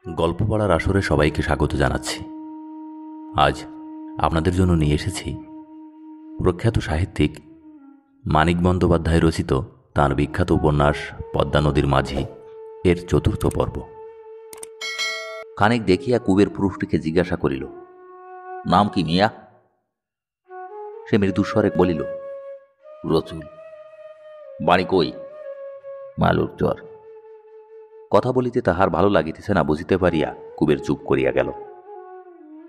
গল্প পড়ার আসরে সবাইকে স্বাগত জানাচ্ছি। আজ আপনাদের জন্য নিয়ে এসেছি প্রখ্যাত সাহিত্যিক মানিক বন্দ্যোপাধ্যায় রচিত তাঁর বিখ্যাত উপন্যাস পদ্মা নদীর মাঝি এর চতুর্থ পর্ব। খানিক দেখিয়া কুবের পুরুষটিকে জিজ্ঞাসা করিল, নাম কি মিয়া? সে মৃদুস্বরে বলিল, রসুল। বাড়ি কই? মালুর চর। কথা বলিতে তাহার ভালো লাগিতেছে না বুঝিতে পারিয়া কুবের চুপ করিয়া গেল।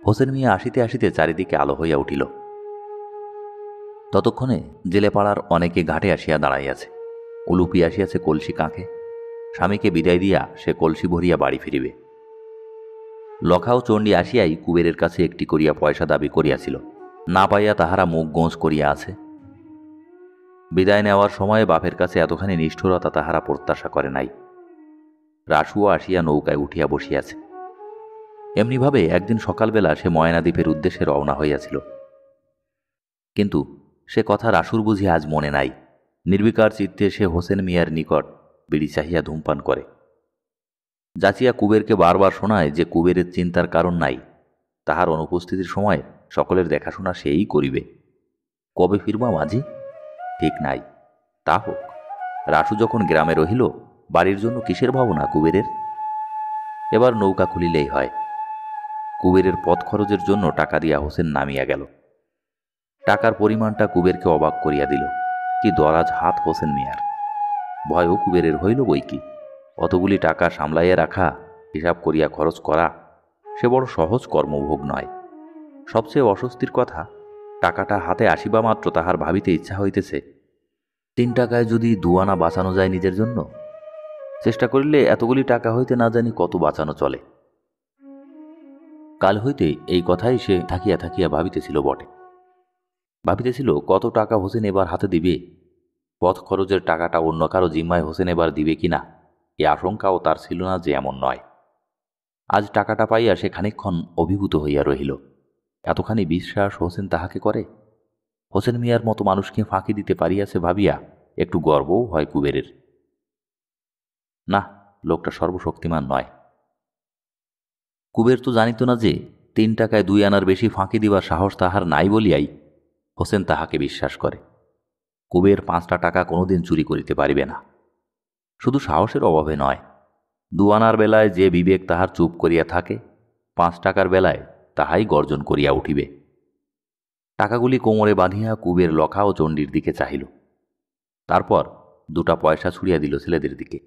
হোসেন মিয়া আসিতে আসিতে চারিদিকে আলো হইয়া উঠিল। ততক্ষণে জেলেপাড়ার অনেকে ঘাটে আসিয়া দাঁড়াইয়াছে। উলুপি আসিয়াছে কলসি কাঁখে। স্বামীকে বিদায় দিয়া সে কলসি ভরিয়া বাড়ি ফিরিবে। লখা ও চণ্ডী আসিয়াই কুবেরের কাছে একটি করিয়া পয়সা দাবি করিয়াছিল, না পাইয়া তাহারা মুখ গোঁজ করিয়া আছে। বিদায় নেওয়ার সময়ে বাপের কাছে এতখানি নিষ্ঠুরতা তাহারা প্রত্যাশা করে নাই। রাসুও আসিয়া নৌকায় উঠিয়া বসিয়াছে। এমনিভাবে একদিন সকালবেলা সে ময়নাদ্বীপের উদ্দেশ্যে রওনা হইয়াছিল, কিন্তু সে কথা রাসুর বুঝি আজ মনে নাই। নির্বিকার চিত্তে সে হোসেন মিয়ার নিকট বিড়ি চাহিয়া ধূমপান করে। যাচিয়া কুবেরকে বারবার শোনায় যে কুবেরের চিন্তার কারণ নাই, তাহার অনুপস্থিতির সময় সকলের দেখাশোনা সেই করিবে। কবে ফিরবা মাঝি ঠিক নাই, তা হোক। রাসু যখন গ্রামে রহিল, বাড়ির জন্য কিসের ভাবনা কুবেরের? এবার নৌকা খুলিলেই হয়। কুবেরের পথ খরচের জন্য টাকা দিয়া হোসেন নামিয়া গেল। টাকার পরিমাণটা কুবেরকে অবাক করিয়া দিল। কি দরাজ হাত হোসেন মিয়ার! ভয়ও কুবেরের হইল বই কি। অতগুলি টাকা সামলাইয়া রাখা, হিসাব করিয়া খরচ করা সে বড় সহজ কর্মভোগ নয়। সবচেয়ে অস্বস্তির কথা, টাকাটা হাতে আসিবা মাত্র তাহার ভাবিতে ইচ্ছা হইতেছে, 3 টাকায় যদি 2 আনা বাঁচানো যায় নিজের জন্য, চেষ্টা করিলে এতগুলি টাকা হইতে না জানি কত বাঁচানো চলে। কাল হইতে এই কথাই সে থাকিয়া থাকিয়া ভাবিতেছিল বটে। ভাবিতেছিল কত টাকা হোসেন এবার হাতে দিবে। পথ খরচের টাকাটা অন্য কারো জিম্মায় হোসেন এবার দিবে কিনা এ আশঙ্কাও তার ছিল না যে এমন নয়। আজ টাকাটা পাইয়া সে খানিকক্ষণ অভিভূত হইয়া রহিল। এতখানি বিশ্বাস হোসেন তাহাকে করে? হোসেন মিয়ার মতো মানুষকে ফাঁকি দিতে পারিয়াছে ভাবিয়া একটু গর্বও হয় কুবেরের। না, লোকটা সর্বশক্তিমান নয়। কুবের তো জানিত না যে 3 টাকায় 2 আনার বেশি ফাঁকি দিবার সাহস তাহার নাই বলিয়াই হোসেন তাহাকে বিশ্বাস করে। কুবের 5টা টাকা কোনোদিন চুরি করিতে পারিবে না। শুধু সাহসের অভাবে নয়, 2 আনার বেলায় যে বিবেক তাহার চুপ করিয়া থাকে, 5 টাকার বেলায় তাহাই গর্জন করিয়া উঠিবে। টাকাগুলি কোমরে বাঁধিয়া কুবের লখা ও চণ্ডীর দিকে চাহিল। তারপর 2টা পয়সা ছুড়িয়া দিল ছেলেদের দিকে।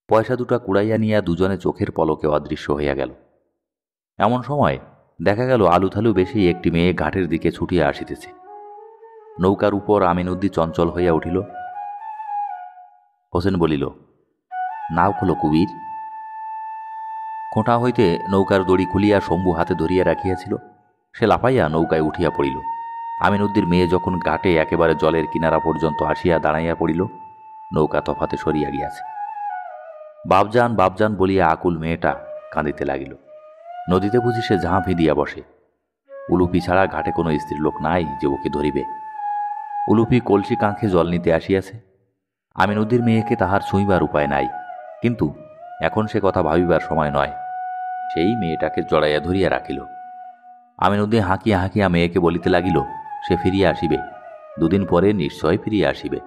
পয়সা 2টা কুড়াইয়া নিয়া দুজনে চোখের পলকে অদৃশ্য হইয়া গেল। এমন সময় দেখা গেল আলুথালু বেশি একটি মেয়ে ঘাটের দিকে ছুটিয়া আসিতেছে। নৌকার উপর আমিনউদ্দি চঞ্চল হইয়া উঠিল। হোসেন বলিল, নাও খোলো কুবির। খোঁটা হইতে নৌকার দড়ি খুলিয়া শম্ভু হাতে ধরিয়া রাখিয়াছিল। সে লাফাইয়া নৌকায় উঠিয়া পড়িল। আমিনউদ্দির মেয়ে যখন ঘাটে একেবারে জলের কিনারা পর্যন্ত আসিয়া দাঁড়াইয়া পড়িল, নৌকা তফাতে সরিয়া গিয়াছে। বাপজান বাপজান বলিয়া আকুল মেয়েটা কাঁদিতে লাগিল। নদীতে বুঝি সে ঝাঁপ দিয়া বসে। উলুপি ছাড়া ঘাটে কোনো স্ত্রী লোক নাই যে ওকে ধরিবে। উলুপি কলসি কাঁখে জল নিতে আসিয়াছে। আমিনউদ্দির মেয়েকে তাহার ছুঁইবার উপায় নাই, কিন্তু এখন সে কথা ভাবিবার সময় নয়। সেই মেয়েটাকে জড়াইয়া ধরিয়া রাখিল। আমিনউদ্দিন হাঁকিয়া হাঁকিয়া মেয়েকে বলিতে লাগিল, সে ফিরিয়া আসিবে, 2 দিন পরে নিশ্চয় ফিরিয়া আসিবে।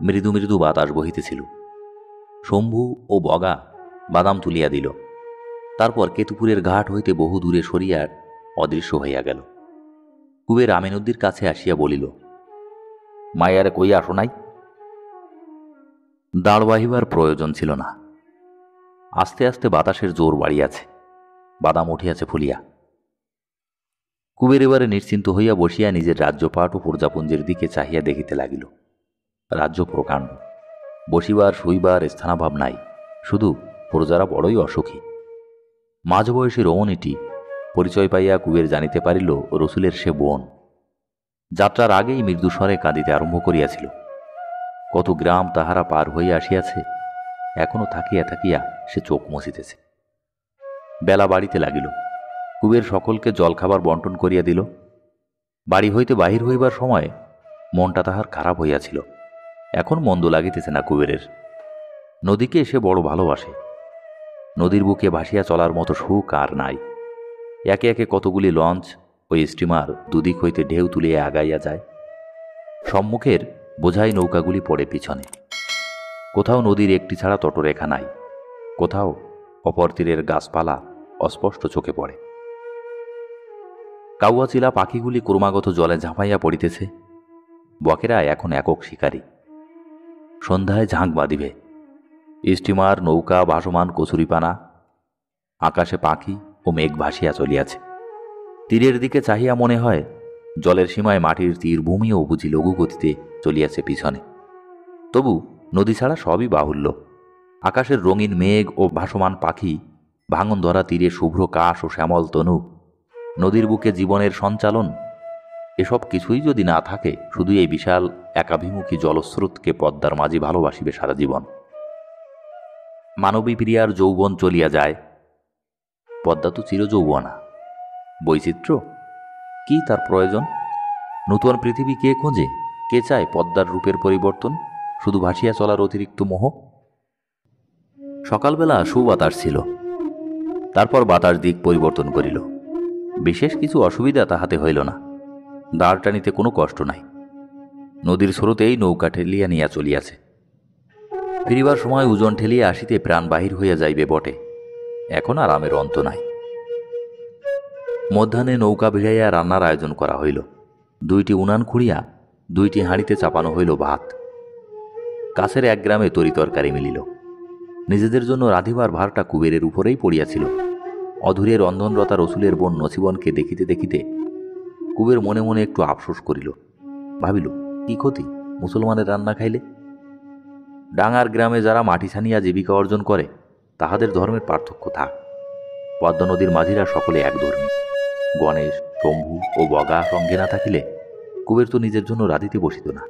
মৃদু মৃদু বাতাস বহিতেছিল। শম্ভু ও বগা বাদাম তুলিয়া দিল। তারপর কেতুপুরের ঘাট হইতে বহু দূরে সরিয়া অদৃশ্য হইয়া গেল। কুবের আমিনউদ্দির কাছে আসিয়া বলিল, মাইয়ারে কই আসো নাই? দাঁড় বাহিবার প্রয়োজন ছিল না। আস্তে আস্তে বাতাসের জোর বাড়িয়াছে, বাদাম উঠিয়াছে ফুলিয়া। কুবের এবারে নিশ্চিন্ত হইয়া বসিয়া নিজের রাজ্যপাট ও প্রজাপুঞ্জের দিকে চাহিয়া দেখিতে লাগিল। রাজ্য প্রকাণ্ড, বসিবার শুইবার স্থানাভাব নাই, শুধু প্রজারা বড়ই অসুখী। মাঝবয়সী রমণীটি পরিচয় পাইয়া কুবের জানিতে পারিল রসুলের সে বোন। যাত্রার আগেই মৃদুস্বরে কাঁদিতে আরম্ভ করিয়াছিল। কত গ্রাম তাহারা পার হইয়া আসিয়াছে, এখনো থাকিয়া থাকিয়া সে চোখ মুছিতেছে। বেলা বাড়িতে লাগিল। কুবের সকলকে জলখাবার বন্টন করিয়া দিল। বাড়ি হইতে বাহির হইবার সময় মনটা তাহার খারাপ হইয়াছিল। এখন মন্দ লাগিতেছে না কুবেরের। নদীকে সে বড় ভালোবাসে। নদীর বুকে ভাসিয়া চলার মতো সুখ আর নাই। একে একে কতগুলি লঞ্চ ওই স্টিমার দুদিক হইতে ঢেউ তুলিয়া আগাইয়া যায়। সম্মুখের বোঝাই নৌকাগুলি পড়ে পিছনে। কোথাও নদীর একটি ছাড়া তটরেখা নাই, কোথাও অপর তীরের গাছপালা অস্পষ্ট চোখে পড়ে। কাউয়াচিলা পাখিগুলি ক্রমাগত জলে ঝাঁপাইয়া পড়িতেছে। বকেরা এখন একক শিকারী। সন্ধ্যায় ঝাঁক বাঁধিবে। স্টিমার, নৌকা, ভাসমান কচুরিপানা, আকাশে পাখি ও মেঘ ভাসিয়া চলিয়াছে। তীরের দিকে চাহিয়া মনে হয় জলের সীমায় মাটির তীরভূমিও বুঝি লঘু গতিতে চলিয়াছে পিছনে। তবু নদী ছাড়া সবই বাহুল্য। আকাশের রঙিন মেঘ ও ভাসমান পাখি, ভাঙন ধরা তীরে শুভ্র কাশ ও শ্যামল তনু, নদীর বুকে জীবনের সঞ্চালন, এসব কিছুই যদি না থাকে, শুধু এই বিশাল একাভিমুখী জলস্রোতকে পদ্মার মাঝি ভালোবাসিবে সারা জীবন। মানবী প্রিয়ার যৌবন চলিয়া যায়। পদ্মা তো চিরযৌবনা। বৈচিত্র্য কি তার প্রয়োজন? নূতন পৃথিবী কে খোঁজে? কে চায় পদ্মার রূপের পরিবর্তন? শুধু ভাসিয়া চলার অতিরিক্ত মোহ। সকালবেলা সুবাতাস ছিল। তারপর বাতাস দিক পরিবর্তন করিল। বিশেষ কিছু অসুবিধা তাহাতে হইল না। দাঁড় টানিতে কোনো কষ্ট নাই। নদীর স্রোতেই নৌকা ঠেলিয়া নিয়া চলিয়াছে। ফিরিবার সময় ওজন ঠেলিয়া আসিতে প্রাণ বাহির হইয়া যাইবে বটে, এখন আরামের অন্ত নাই। মধ্যাহ্নে নৌকা ভিড়াইয়া রান্নার আয়োজন করা হইল। 2টি উনান খুঁড়িয়া 2টি হাঁড়িতে চাপানো হইল ভাত। কাছের এক গ্রামে তরি তরকারি মিলিল। নিজেদের জন্য রাঁধিবার ভারটা কুবেরের উপরেই পড়িয়াছিল। অধূরে রন্ধনরতা রসুলের বোন নছিবনকে দেখিতে দেখিতে কুবের মনে মনে একটু আফসোস করিল। ভাবিল, কি ক্ষতি মুসলমানের রান্না খাইলে? ডাঙার গ্রামে যারা মাটি ছানিয়া জীবিকা অর্জন করে, তাহাদের ধর্মের পার্থক্য থাক। পদ্মা নদীর মাঝিরা সকলে একধর্মী। গণেশ, শম্ভু ও বগা সঙ্গে না থাকিলে কুবের তো নিজের জন্য রাঁধিতে বসিত না।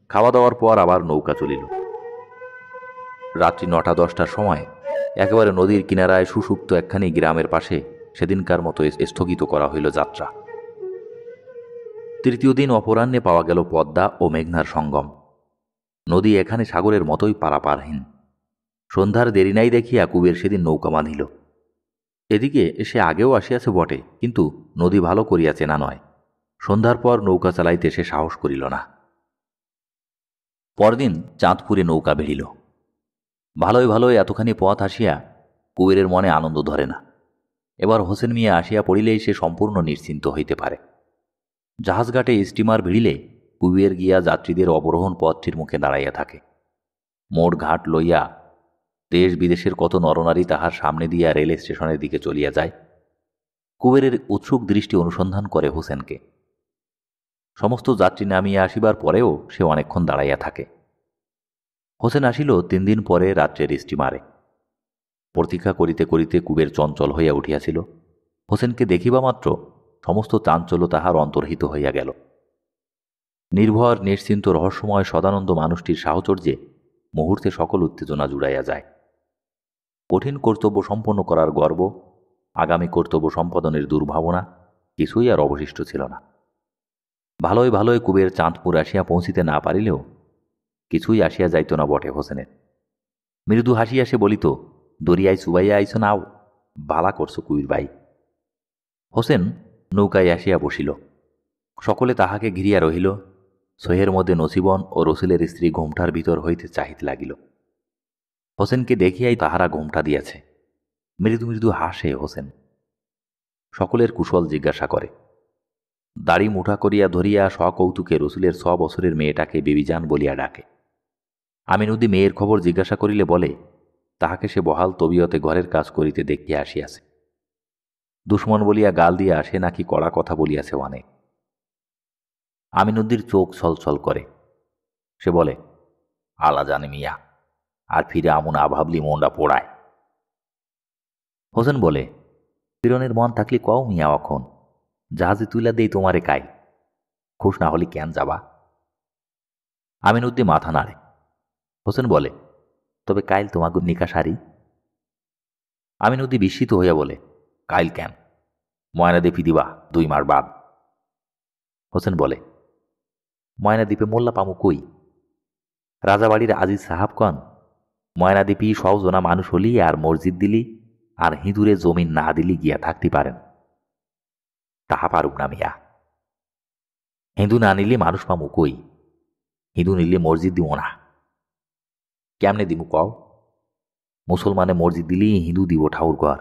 খাওয়া দাওয়ার পর আবার নৌকা চলিল। রাত্রি 9টা-10টার সময় একেবারে নদীর কিনারায় সুষুপ্ত একখানি গ্রামের পাশে সেদিনকার মতো স্থগিত করা হইল যাত্রা। তৃতীয় দিন অপরাহ্নে পাওয়া গেল পদ্মা ও মেঘনার সঙ্গম। নদী এখানে সাগরের মতোই পারাপারহীন। সন্ধ্যার দেরি নাই দেখিয়া কুবের সেদিন নৌকা বাঁধিল। এদিকে সে আগেও আসিয়াছে বটে, কিন্তু নদী ভালো করিয়া চেনা নয়। সন্ধ্যার পর নৌকা চালাইতে সে সাহস করিল না। পরদিন চাঁদপুরে নৌকা ভিড়িল। ভালোই ভালোই এতখানি পথ আসিয়া কুবেরের মনে আনন্দ ধরে না। এবার হোসেন মিয়া আসিয়া পড়িলেই সে সম্পূর্ণ নিশ্চিন্ত হইতে পারে। জাহাজঘাটে স্টিমার ভিড়িলে কুবের গিয়া যাত্রীদের অবরোহণ পথটির মুখে দাঁড়াইয়া থাকে। মোড় ঘাট লইয়া দেশ বিদেশের কত নরনারী তাহার সামনে দিয়া রেল স্টেশনের দিকে চলিয়া যায়। কুবেরের উৎসুক দৃষ্টি অনুসন্ধান করে হোসেনকে। সমস্ত যাত্রী নামিয়া আসিবার পরেও সে অনেকক্ষণ দাঁড়াইয়া থাকে। হোসেন আসিল 3 দিন পরে রাত্রের স্টিমারে। প্রতীক্ষা করিতে করিতে কুবের চঞ্চল হইয়া উঠিয়াছিল। হোসেনকে দেখিবা মাত্র সমস্ত চাঞ্চল্য তাহার অন্তর্হিত হইয়া গেল। নির্ভর, নিশ্চিন্ত, রহস্যময় সদানন্দ মানুষটির সাহচর্যে মুহূর্তে সকল উত্তেজনা জুড়াইয়া যায়। কঠিন কর্তব্য সম্পন্ন করার গর্ব, আগামী কর্তব্য সম্পাদনের দুর্ভাবনা কিছুই আর অবশিষ্ট ছিল না। ভালোই ভালোই কুবের চাঁদপুর আসিয়া পৌঁছিতে না পারিলেও কিছুই আসিয়া যাইত না বটে হোসেনের। মৃদু হাসিয়া সে বলিত, দরিয়ায় চুবাইয়া আইছ নাও, বালা করছ কুবির ভাই। হোসেন নৌকায় আসিয়া বসিল। সকলে তাহাকে ঘিরিয়া রহিল। সহের মধ্যে নছিবন ও রসুলের স্ত্রী ঘোমটার ভিতর হইতে চাহিতে লাগিল। হোসেনকে দেখিয়াই তাহারা ঘোমটা দিয়াছে। মৃদু মৃদু হাসে হোসেন। সকলের কুশল জিজ্ঞাসা করে। দাড়ি মুঠা করিয়া ধরিয়া সকৌতুকে রসুলের 6 বছরের মেয়েটাকে বেবিজান বলিয়া ডাকে। আমিনুদ্দি মেয়ের খবর জিজ্ঞাসা করিলে বলে, তাহাকে সে বহাল তবিয়তে ঘরের কাজ করিতে দেখিয়া আসিয়াছে। দুশ্মন বলিয়া গাল দিয়া আসে নাকি কড়া কথা বলিয়াছে অনেক। আমিনুদ্দির চোখ ছলছল করে। সে বলে, আলা জানে মিয়া, আর ফিরে আমন আভাবলি মনটা পোড়ায়। হোসেন বলে, পীড়নের মন থাকলে কও মিয়া, অখন জাহাজে তুইলা দেই তোমারে কাই, খুশ না হলে কেন যাবা? আমিনুদ্দি মাথা নাড়ে। হোসেন বলে, তবে কাইল তোমাকে নিকা সারি? আমিনুদ্দি বিস্মিত হইয়া বলে, কাইল কেন? ময়না দেপি দিবা 2 মাস বাদ। হোসেন বলে, ময়না দ্বীপে মোল্লা পামু কই? রাজাবাড়ির আজিজ সাহাব কন ময়নাদ্বীপী সহজনা মানুষ হলি আর মসজিদ দিলি আর হিঁদুরে জমিন না দিলি গিয়া থাকতে পারেন। তাহা পারুক না মিয়া। হিন্দু না নিলে মানুষ পামু কই? হিন্দু নিলে মসজিদ দিব না। কেমনে দিমু কও? মুসলমানে মসজিদ দিলি হিন্দু দিব ঠাউর ঘর।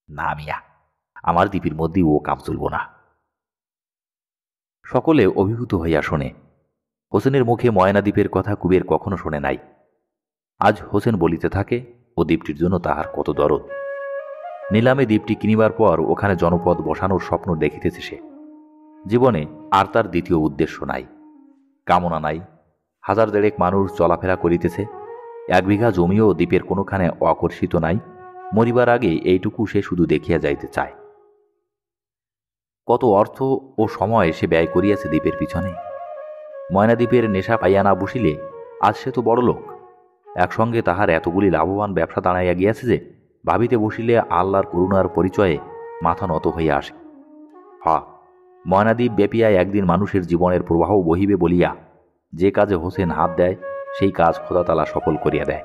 না মিয়া, আমার দ্বীপের মধ্যে ও কাম চলব না। সকলে অভিভূত হইয়া শোনে। হোসেনের মুখে ময়নাদ্বীপের কথা কুবের কখনো শোনে নাই। আজ হোসেন বলিতে থাকে ও দ্বীপটির জন্য তাহার কত দরদ। নিলামে দ্বীপটি কিনিবার পর ওখানে জনপদ বসানোর স্বপ্ন দেখিতেছে সে। জীবনে আর তার দ্বিতীয় উদ্দেশ্য নাই, কামনা নাই। 1000 মানুষ চলাফেরা করিতেছে। 1 বিঘা জমিও দ্বীপের কোনোখানে আকর্ষিত নাই। মরিবার আগে এইটুকু সে শুধু দেখিয়া যাইতে চায়। কত অর্থ ও সময় সে ব্যয় করিয়াছে দ্বীপের পিছনে। ময়নাদ্বীপের নেশা পাইয়া না বসিলে আজ সে তো বড় লোক। একসঙ্গে তাহার এতগুলি লাভবান ব্যবসা দাঁড়াইয়া গিয়াছে যে ভাবিতে বসিলে আল্লাহর করুণার পরিচয়ে মাথা নত হইয়া আসে। ময়নাদ্বীপ ব্যাপিয়া একদিন মানুষের জীবনের প্রবাহ বহিবে বলিয়া যে কাজে হোসেন হাত দেয় সেই কাজ খোদাতালা সফল করিয়া দেয়।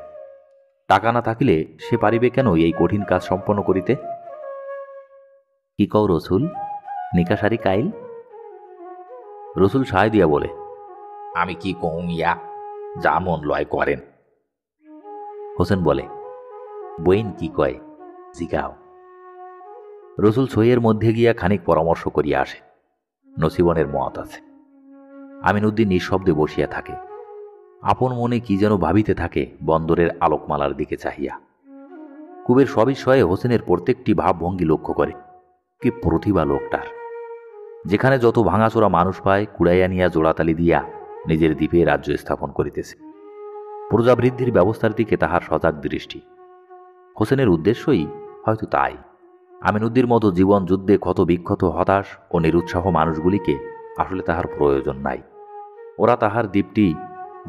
টাকা না থাকিলে সে পারিবে কেন এই কঠিন কাজ সম্পন্ন করিতে? কি কও রসুল, নিকাশারি কাইল? রসুল সায় দিয়া বলে, আমি কি কও মিয়া, যা মন লয় করেন। হোসেন বলে, বইন কি কয় জিগাও। রসুল সইয়ের মধ্যে গিয়া খানিক পরামর্শ করিয়া আসে। নসিবনের মত আছে। আমিনউদ্দিন নিঃশব্দে বসিয়া থাকে। আপন মনে কি যেন ভাবিতে থাকে বন্দরের আলোকমালার দিকে চাহিয়া। কুবের সবিষয়ে হোসেনের প্রত্যেকটি ভাবভঙ্গি লক্ষ্য করে। কি প্রতিভা লোকটার! যেখানে যত ভাঙাচোরা মানুষ পায় কুড়াইয়া নিয়া জোড়াতালি দিয়া নিজের দ্বীপে রাজ্য স্থাপন করিতেছে। প্রজাবৃদ্ধির ব্যবস্থার দিকে তাহার সজাগ দৃষ্টি। হোসেনের উদ্দেশ্যই হয়তো তাই। আমিনউদ্দির মতো জীবন যুদ্ধে ক্ষত বিক্ষত হতাশ ও নিরুৎসাহ মানুষগুলিকে আসলে তাহার প্রয়োজন নাই। ওরা তাহার দ্বীপটি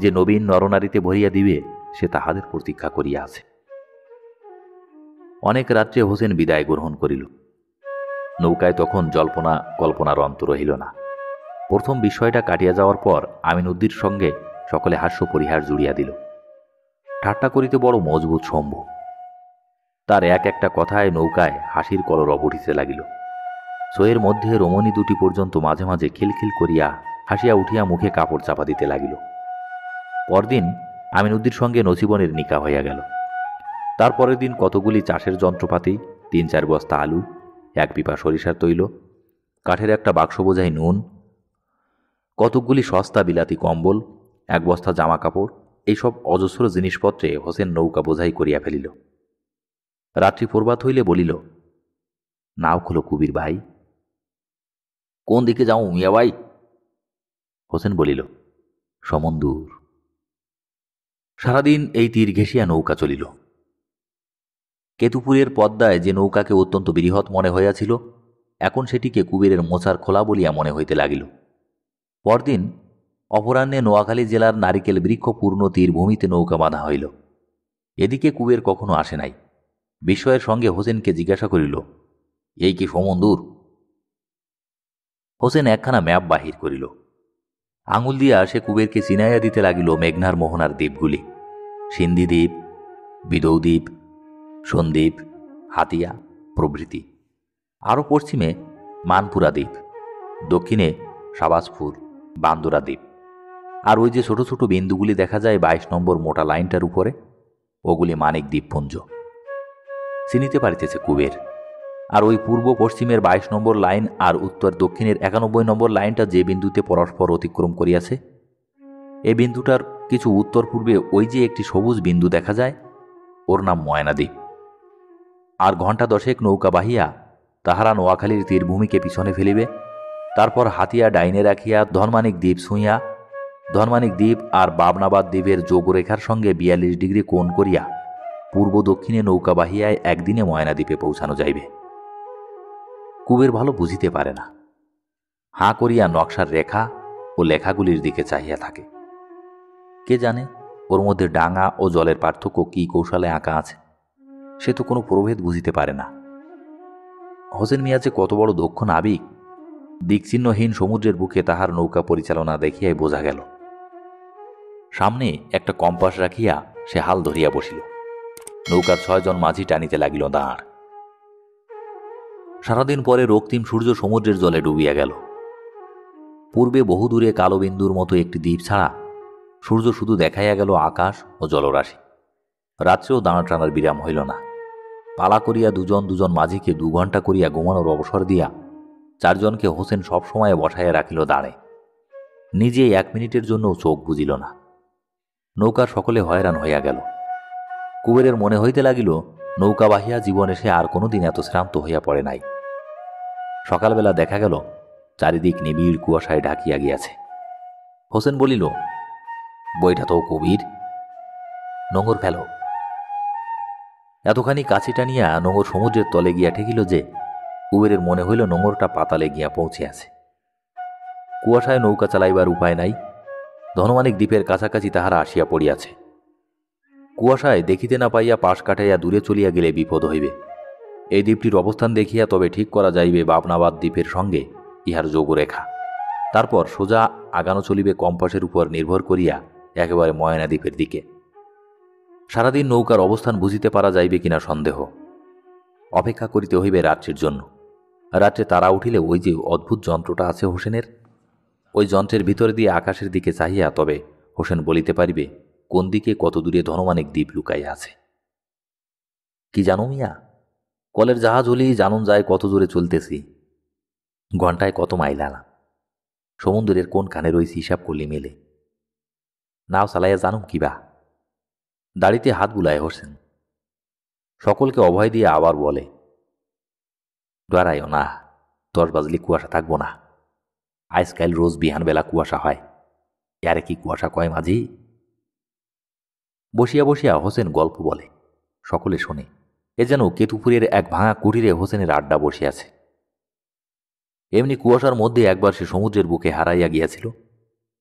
যে নবীন নরনারীতে ভরিয়া দিবে সে তাহাদের প্রতীক্ষা করিয়া আছে। অনেক রাত্রে হোসেন বিদায় গ্রহণ করিল। নৌকায় তখন জল্পনা কল্পনার অন্ত রহিল না। প্রথম বিষয়টা কাটিয়া যাওয়ার পর আমিনউদ্দির সঙ্গে সকলে হাস্য পরিহার জুড়িয়া দিল। ঠাট্টা করিতে বড় মজবুত শম্ভু। তার এক একটা কথায় নৌকায় হাসির কলরব উঠিতে লাগিল। সইয়ের মধ্যে রমণী দুটি পর্যন্ত মাঝে মাঝে খিলখিল করিয়া হাসিয়া উঠিয়া মুখে কাপড় চাপা দিতে লাগিল। পরদিন আমিনউদ্দির সঙ্গে নসিবনের নিকাহ হইয়া গেল। তারপরের দিন কতগুলি চাষের যন্ত্রপাতি, 3-4 বস্তা আলু, 1 পিপা সরিষার তৈল, কাঠের একটা বাক্স বোঝাই নুন, কতকগুলি সস্তা বিলাতি কম্বল, 1 বস্তা জামা কাপড়, এইসব অজস্র জিনিসপত্রে হোসেন নৌকা বোঝাই করিয়া ফেলিল। রাত্রি প্রভাত হইলে বলিল, নাও খোলো কুবির ভাই। কোন দিকে যাও মিয়া ভাই? হোসেন বলিল, সমন্দুর। সারাদিন এই তীর ঘেঁষিয়া নৌকা চলিল। কেতুপুরের পদ্মায় যে নৌকাকে অত্যন্ত বৃহৎ মনে হইয়াছিল এখন সেটিকে কুবেরের মোচার খোলা বলিয়া মনে হইতে লাগিল। পরদিন অপরাহ্নে নোয়াখালী জেলার নারিকেল বৃক্ষপূর্ণ তীরভূমিতে নৌকা বাঁধা হইল। এদিকে কুবের কখনো আসে নাই। বিস্ময়ের সঙ্গে হোসেনকে জিজ্ঞাসা করিল, এই কি সমন্দুর? হোসেন একখানা ম্যাপ বাহির করিল। আঙুল দিয়া সে কুবেরকে চিনাইয়া দিতে লাগিল মেঘনার মোহনার দ্বীপগুলি, সিন্ধি দ্বীপ, বিদৌ দ্বীপ, সন্দ্বীপ, হাতিয়া প্রভৃতি। আরও পশ্চিমে মানপুরা দ্বীপ, দক্ষিণে সাবাজপুর, বান্দরা দ্বীপ। আর ওই যে ছোট ছোট বিন্দুগুলি দেখা যায় 22 নম্বর মোটা লাইনটার উপরে, ওগুলি মানিক দ্বীপপুঞ্জ। চিনিতে পারিতেছে কুবের। আর ওই পূর্ব পশ্চিমের 22 নম্বর লাইন আর উত্তর দক্ষিণের 91 নম্বর লাইনটা যে বিন্দুতে পরস্পর অতিক্রম করিয়াছে, এই বিন্দুটার কিছু উত্তর পূর্বে ওই যে একটি সবুজ বিন্দু দেখা যায়, ওর নাম ময়নাদ্বীপ। আর ঘণ্টা 10 নৌকা বাহিয়া তাহারা নোয়াখালীর তীরভূমিকে পিছনে ফেলিবে। তারপর হাতিয়া ডাইনে রাখিয়া ধনমানিক দ্বীপ ছুঁইয়া ধনমানিক দ্বীপ আর বাবনাবাদ দ্বীপের যোগরেখার সঙ্গে 42 ডিগ্রি কোণ করিয়া পূর্ব দক্ষিণে নৌকা বাহিয়ায় একদিনে ময়নাদ্বীপে পৌঁছানো যাইবে। কুবের ভালো বুঝিতে পারে না। হাঁ করিয়া নকশার রেখা ও লেখাগুলির দিকে চাহিয়া থাকে। কে জানে ওর মধ্যে ডাঙা ও জলের পার্থক্য কি কৌশলে আঁকা আছে, সে তো কোনো প্রভেদ বুঝিতে পারে না। হোসেন মিয়া যে কত বড় দক্ষ নাবিক, দিকচিহ্নহীন সমুদ্রের বুকে তাহার নৌকা পরিচালনা দেখিয়াই বোঝা গেল। সামনে একটা কম্পাস রাখিয়া সে হাল ধরিয়া বসিল। নৌকার 6 জন মাঝি টানিতে লাগিল দাঁড়। সারাদিন পরে রক্তিম সূর্য সমুদ্রের জলে ডুবিয়া গেল। পূর্বে বহুদূরে কালো বিন্দুর মতো একটি দ্বীপ ছাড়া সূর্য শুধু দেখাইয়া গেল আকাশ ও জলরাশি। রাত্রেও দাঁড় টানার বিরাম হইল না। পালা করিয়া দুজন দুজন মাঝিকে 2 ঘণ্টা করিয়া ঘুমানোর অবসর দিয়া 4 জনকে হোসেন সবসময় বসাইয়া রাখিল দাঁড়ে। নিজে 1 মিনিটের জন্যও চোখ বুঝিল না। নৌকার সকলে হয়রান হইয়া গেল। কুবেরের মনে হইতে লাগিল, নৌকা বাহিয়া জীবনে সে আর কোনোদিন এত শ্রান্ত হইয়া পড়ে নাই। সকালবেলা দেখা গেল চারিদিক নিবিড় কুয়াশায় ঢাকিয়া গিয়াছে। হোসেন বলিল, বইটা তো কবির, নোঙর ফেলো। এতখানি কাছে টানিয়া নোঙর সমুদ্রের তলে গিয়া ঠেকিল যে কুবেরের মনে হইল নোঙরটা পাতালে গিয়া পৌঁছিয়াছে। কুয়াশায় নৌকা চালাইবার উপায় নাই। ধনমানিক দ্বীপের কাছাকাছি তাহারা আসিয়া পড়িয়াছে। কুয়াশায় দেখিতে না পাইয়া পাশ কাটাইয়া দূরে চলিয়া গেলে বিপদ হইবে। এই দ্বীপটির অবস্থান দেখিয়া তবে ঠিক করা যাইবে বাবনাবাদ দ্বীপের সঙ্গে ইহার যোগরেখা। তারপর সোজা আগানো চলিবে কম্পাসের উপর নির্ভর করিয়া একেবারে ময়না দ্বীপের দিকে। সারাদিন নৌকার অবস্থান বুঝিতে পারা যাইবে কিনা সন্দেহ। অপেক্ষা করিতে হইবে রাত্রির জন্য। রাত্রে তারা উঠিলে ওই যে অদ্ভুত যন্ত্রটা আছে হোসেনের, ওই যন্ত্রের ভিতর দিয়ে আকাশের দিকে চাহিয়া তবে হোসেন বলিতে পারিবে কোন দিকে কত দূরে ধনমানিক দ্বীপ লুকাইয়া আছে। কি জানো মিয়া, কলের জাহাজ হলেই জানুন যায় কত দূরে চলতেছি, ঘন্টায় কত মাইল আলাম, সমুদ্রের কোন কানে রয়েছে হিসাব করলি মেলে। নাও চালাইয়া জানুম কিবা। দাড়িতে হাত বুলায় হোসেন। সকলকে অভয় দিয়ে আবার বলে, ডরাইও না, 10 বাজলে কুয়াশা থাকবো না। আজকাল রোজ বিহানবেলা কুয়াশা হয়, ইয়ারে কি কুয়াশা কয় মাঝি। বসিয়া বসিয়া হোসেন গল্প বলে, সকলে শোনে। এ যেন কেতুপুরের এক ভাঙা কুটিরে হোসেনের আড্ডা বসিয়াছে। এমনি কুয়াশার মধ্যে একবার সে সমুদ্রের বুকে হারাইয়া গিয়াছিল।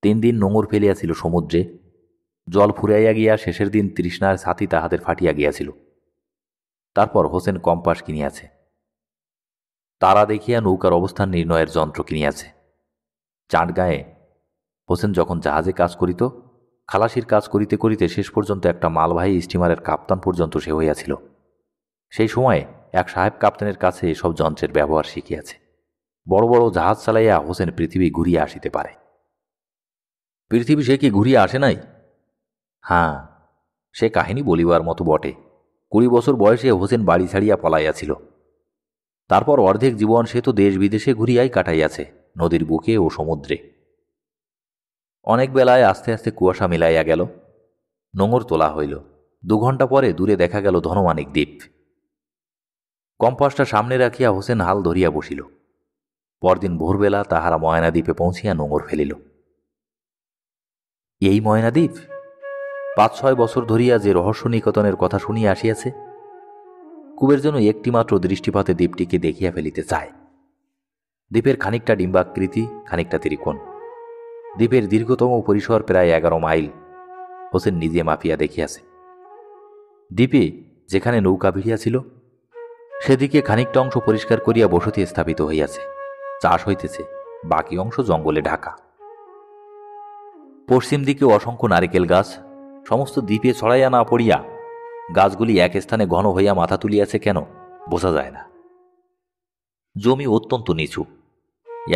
3 দিন নোঙর ফেলিয়াছিল সমুদ্রে। জল ফুরাইয়া গিয়া শেষের দিন তৃষ্ণার ছাতি তাহাদের ফাটিয়া গিয়াছিল। তারপর হোসেন কম্পাস কিনিয়াছে। তারা দেখিয়া নৌকার অবস্থান নির্ণয়ের যন্ত্র কিনিয়াছে। চাঁদগাঁয়ে হোসেন যখন জাহাজে কাজ করিত, খালাসির কাজ করিতে করিতে শেষ পর্যন্ত একটা মালবাহী স্টিমারের কাপ্তান পর্যন্ত সে হইয়াছিল। সেই সময়ে এক সাহেব কাপ্তানের কাছে এসব যন্ত্রের ব্যবহার শিখিয়াছে। বড় বড় জাহাজ চালাইয়া হোসেন পৃথিবী ঘুরিয়া আসিতে পারে। পৃথিবী সে কি ঘুরিয়া আসে নাই? হ্যাঁ, সে কাহিনী বলিবার মতো বটে। 20 বছর বয়সে হোসেন বাড়ি ছাড়িয়া পলাইয়াছিল। তারপর অর্ধেক জীবন সে তো দেশ বিদেশে ঘুরিয়াই কাটাইয়াছে, নদীর বুকে ও সমুদ্রে। অনেক বেলায় আস্তে আস্তে কুয়াশা মিলাইয়া গেল। নোঙর তোলা হইল। 2 ঘণ্টা পরে দূরে দেখা গেল ধনমানিক দ্বীপ। কম্পাসটা সামনে রাখিয়া হোসেন হাল ধরিয়া বসিল। পরদিন ভোরবেলা তাহারা ময়না দ্বীপে পৌঁছিয়া নোঙর ফেলিল। এই ময়না দ্বীপ 5-6 বছর ধরিয়া যে রহস্য নিকতনের কথা শুনিয়া আসিয়াছে, কুবের যেন একটিমাত্র দৃষ্টিপাতে দ্বীপটিকে দেখিয়া ফেলিতে চায়। দ্বীপের খানিকটা ডিম্বাকৃতি, খানিকটা ত্রিকোণ। দ্বীপের দীর্ঘতম পরিসর প্রায় 11 মাইল। হোসেন নিজে মাপিয়া দেখিয়াছে। দ্বীপে যেখানে নৌকা ভিড়িয়াছিল সেদিকে খানিকটা অংশ পরিষ্কার করিয়া বসতি স্থাপিত হইয়াছে, চাষ হইতেছে, বাকি অংশ জঙ্গলে ঢাকা। পশ্চিম দিকে অসংখ্য নারিকেল গাছ, সমস্ত দ্বীপে ছড়াইয়া না পড়িয়া গাছগুলি এক স্থানে ঘন হইয়া মাথা তুলিয়াছে কেন বোঝা যায় না। জমি অত্যন্ত নিচু,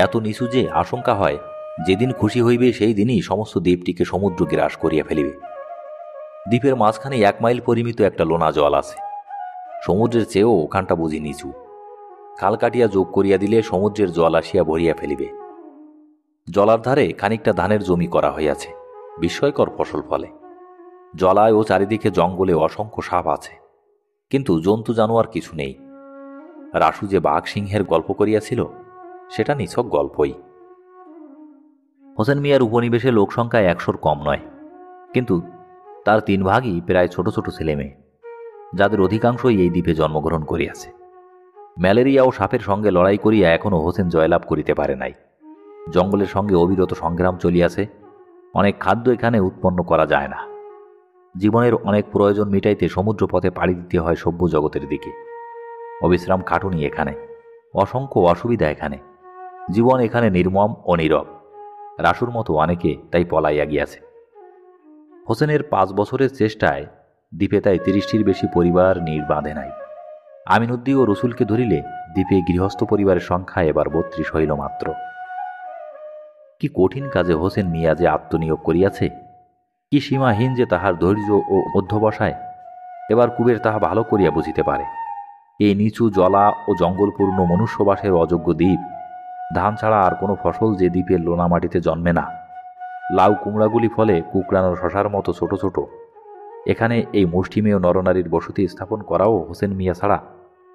এত নিচু যে আশঙ্কা হয় যেদিন খুশি হইবে সেই দিনই সমস্ত দ্বীপটিকে সমুদ্র গ্রাস করিয়া ফেলিবে। দ্বীপের মাঝখানে 1 মাইল পরিমিত একটা লোনা জল আছে। সমুদ্রের চেয়েও ওখানটা বুঝি নিচু। খাল কাটিয়া যোগ করিয়া দিলে সমুদ্রের জল আসিয়া ভরিয়া ফেলিবে। জলার ধারে খানিকটা ধানের জমি করা হইয়াছে, বিস্ময়কর ফসল ফলে। জলায় ও চারিদিকে জঙ্গলে অসংখ্য সাপ আছে, কিন্তু জন্তু জানোয়ার কিছু নেই। রাসু যে বাঘ সিংহের গল্প করিয়াছিল সেটা নিছক গল্পই। হোসেন মিয়ার উপনিবেশে লোকসংখ্যা 100-র কম নয়, কিন্তু তার 3 ভাগই প্রায় ছোট ছোট ছেলেমেয়ে, যাদের অধিকাংশই এই দ্বীপে জন্মগ্রহণ করিয়াছে। ম্যালেরিয়া ও সাপের সঙ্গে লড়াই করিয়া এখনও হোসেন জয়লাভ করিতে পারে নাই। জঙ্গলের সঙ্গে অবিরত সংগ্রাম চলিয়াছে। অনেক খাদ্য এখানে উৎপন্ন করা যায় না। জীবনের অনেক প্রয়োজন মিটাইতে সমুদ্র পথে পাড়ি দিতে হয় সভ্য জগতের দিকে। অবিশ্রাম খাটুনি এখানে, অসংখ্য অসুবিধা এখানে। জীবন এখানে নির্মম ও নীরব। রাসুর মতো অনেকে তাই পলাইয়া গিয়াছে। হোসেনের 5 বছরের চেষ্টায় দ্বীপে তাই ৩০টির বেশি পরিবার নীড় বাঁধে নাই। আমিনউদ্দি ও রসুলকে ধরিলে দ্বীপে গৃহস্থ পরিবারের সংখ্যা এবার ৩২ হইল মাত্র। কি কঠিন কাজে হোসেন মিয়া যে আত্মনিয়োগ করিয়াছে, কি সীমাহীন যে তাহার ধৈর্য ও অধ্যবসায়, এবার কুবের তাহা ভালো করিয়া বুঝিতে পারে। এই নিচু জলা ও জঙ্গলপূর্ণ মনুষ্যবাসের অযোগ্য দ্বীপ, ধান ছাড়া আর কোনো ফসল যে দ্বীপের লোনা মাটিতে জন্মে না, লাউ কুমড়াগুলি ফলে কুকড়ানো শশার মতো ছোট ছোট, এখানে এই মুষ্টিমেয় নরনারীর বসতি স্থাপন করাও হোসেন মিয়া ছাড়া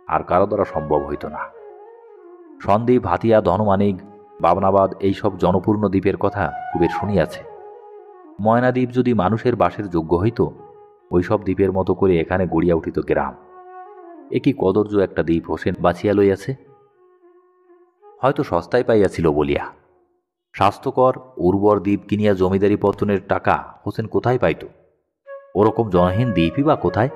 আর কারো দ্বারা সম্ভব হইত না। সন্দ্বীপ, হাতিয়া, ধনমানিক, বাবনাবাদ এইসব জনপূর্ণ দ্বীপের কথা কুবের শুনিয়াছে। ময়নাদ্বীপ যদি মানুষের বাসের যোগ্য হইত, ওইসব দ্বীপের মতো করে এখানে গড়িয়া উঠিত গ্রাম। এ কি কদর্য একটা দ্বীপ হোসেন বাছিয়া লইয়াছে। হয়তো সস্তায় পাইয়াছিল বলিয়া। স্বাস্থ্যকর উর্বর দ্বীপ কিনিয়া জমিদারি পত্তনের টাকা হোসেন কোথায় পাইত? ওরকম জনহীন দ্বীপই বা কোথায়?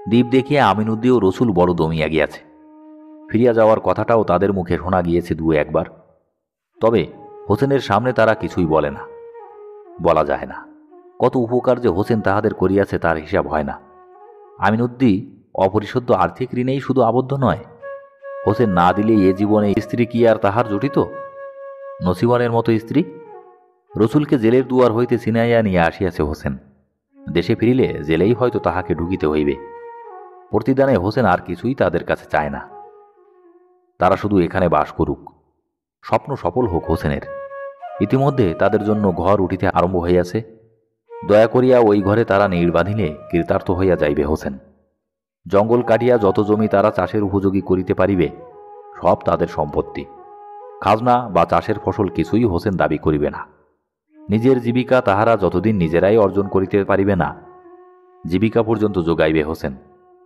দ্বীপ দেখিয়া আমিনউদ্দি ও রসুল বড় দমিয়া গিয়াছে। ফিরিয়া যাওয়ার কথাটাও তাদের মুখে শোনা গিয়েছে দু একবার। তবে হোসেনের সামনে তারা কিছুই বলে না, বলা যায় না। কত উপকার যে হোসেন তাহাদের করিয়াছে তার হিসাব হয় না। আমিনউদ্দি অপরিশোধ্য আর্থিক ঋণেই শুধু আবদ্ধ নয়, হোসেন না দিলে এ জীবনে স্ত্রী কি আর তাহার জুটিত? নসিবনের মতো স্ত্রী। রসুলকে জেলের দুয়ার হইতে ছিনাইয়া নিয়ে আসিয়াছে হোসেন। দেশে ফিরিলে জেলেই হয়তো তাহাকে ঢুকিতে হইবে। প্রতিদানে হোসেন আর কিছুই তাদের কাছে চায় না। তারা শুধু এখানে বাস করুক, স্বপ্ন সফল হোক হোসেনের। ইতিমধ্যে তাদের জন্য ঘর উঠিতে আরম্ভ হইয়াছে। দয়া করিয়া ওই ঘরে তারা নীড় বাঁধিলে কৃতার্থ হইয়া যাইবে হোসেন। জঙ্গল কাটিয়া যত জমি তারা চাষের উপযোগী করিতে পারিবে, সব তাদের সম্পত্তি। খাজনা বা চাষের ফসল কিছুই হোসেন দাবি করিবে না। নিজের জীবিকা তাহারা যতদিন নিজেরাই অর্জন করিতে পারিবে না, জীবিকা পর্যন্ত যোগাইবে হোসেন।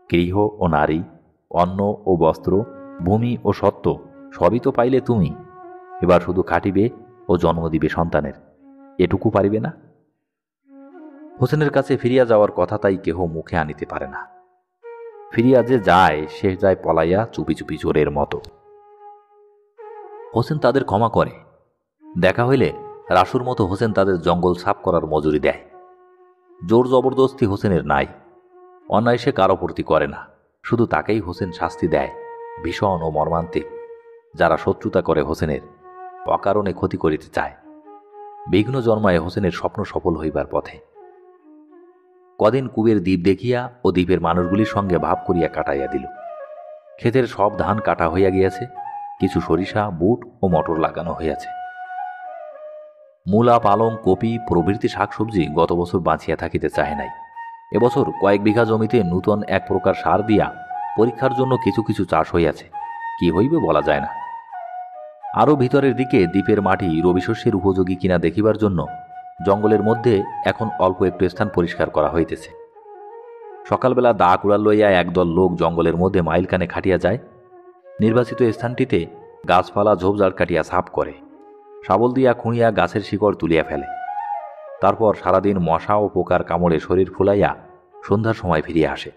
গৃহ ও নারী, অন্ন ও বস্ত্র, ভূমি ও সত্ত্ব সবই তো পাইলে তুমি। এবার শুধু খাটিবে ও জন্ম দিবে সন্তানের, এটুকু পারিবে না? হোসেনের কাছে ফিরিয়া যাওয়ার কথা তাই কেহ মুখে আনিতে পারে না। ফিরিয়া যে যায় সে যায় পলাইয়া চুপি চুপি চোরের মতো। হোসেন তাদের ক্ষমা করে। দেখা হইলে রাসুর মতো হোসেন তাদের জঙ্গল সাফ করার মজুরি দেয়। জোর জবরদস্তি হোসেনের নাই। অন্যায় সে কারো প্রতি করে না, শুধু তাকেই হোসেন শাস্তি দেয়, ভীষণ ও মর্মান্তিক, যারা শত্রুতা করে হোসেনের, অকারণে ক্ষতি করিতে চায়। বিঘ্ন জন্মায় হোসেনের স্বপ্ন সফল হইবার পথে। কদিন কুবের দ্বীপ দেখিয়া ও দ্বীপের মানুষগুলির সঙ্গে ভাব করিয়া কাটাইয়া দিল। ক্ষেতের সব ধান কাটা হইয়া গিয়াছে, কিছু সরিষা, বুট ও মটর লাগানো হইয়াছে। মূলা, পালং, কপি প্রভৃতি শাকসবজি গত বছর বাঁচিয়া থাকিতে চাহে নাই। এবছর কয়েক বিঘা জমিতে নূতন এক প্রকার সার দিয়া পরীক্ষার জন্য কিছু কিছু চাষ হইয়াছে, কি হইবে বলা যায় না। আরও ভিতরের দিকে দ্বীপের মাটি রবিশস্যের উপযোগী কিনা দেখিবার জন্য জঙ্গলের মধ্যে এখন অল্প একটু স্থান পরিষ্কার করা হইতেছে। সকালবেলা দা কুড়াল লইয়া একদল লোক জঙ্গলের মধ্যে মাইলখানে খাটিয়া যায়। নির্বাচিত স্থানটিতে গাছপালা ঝোপঝাড় কাটিয়া সাফ করে, শাবল দিয়া খুঁড়িয়া গাছের শিকড় তুলিয়া ফেলে। তারপর সারাদিন মশা ও পোকার কামড়ে শরীর ফুলাইয়া সন্ধ্যার সময় ফিরিয়া আসে।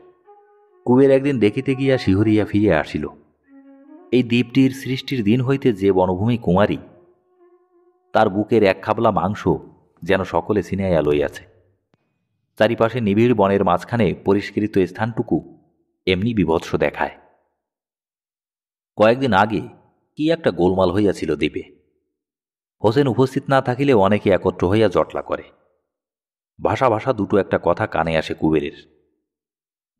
কুবের একদিন দেখিতে গিয়া শিহরিয়া ফিরিয়া আসিল। এই দ্বীপটির সৃষ্টির দিন হইতে যে বনভূমি কুমারী, তার বুকের এক খাবলা মাংস যেন সকলে ছিনাইয়া লইয়াছে। চারিপাশে নিবিড় বনের মাঝখানে পরিষ্কৃত স্থানটুকু এমনি বিভৎস দেখায়। কয়েকদিন আগে কি একটা গোলমাল হইয়াছিল দ্বীপে। হোসেন উপস্থিত না থাকিলে অনেকে একত্র হইয়া জটলা করে। ভাষা ভাষা দুটো একটা কথা কানে আসে কুবেরের।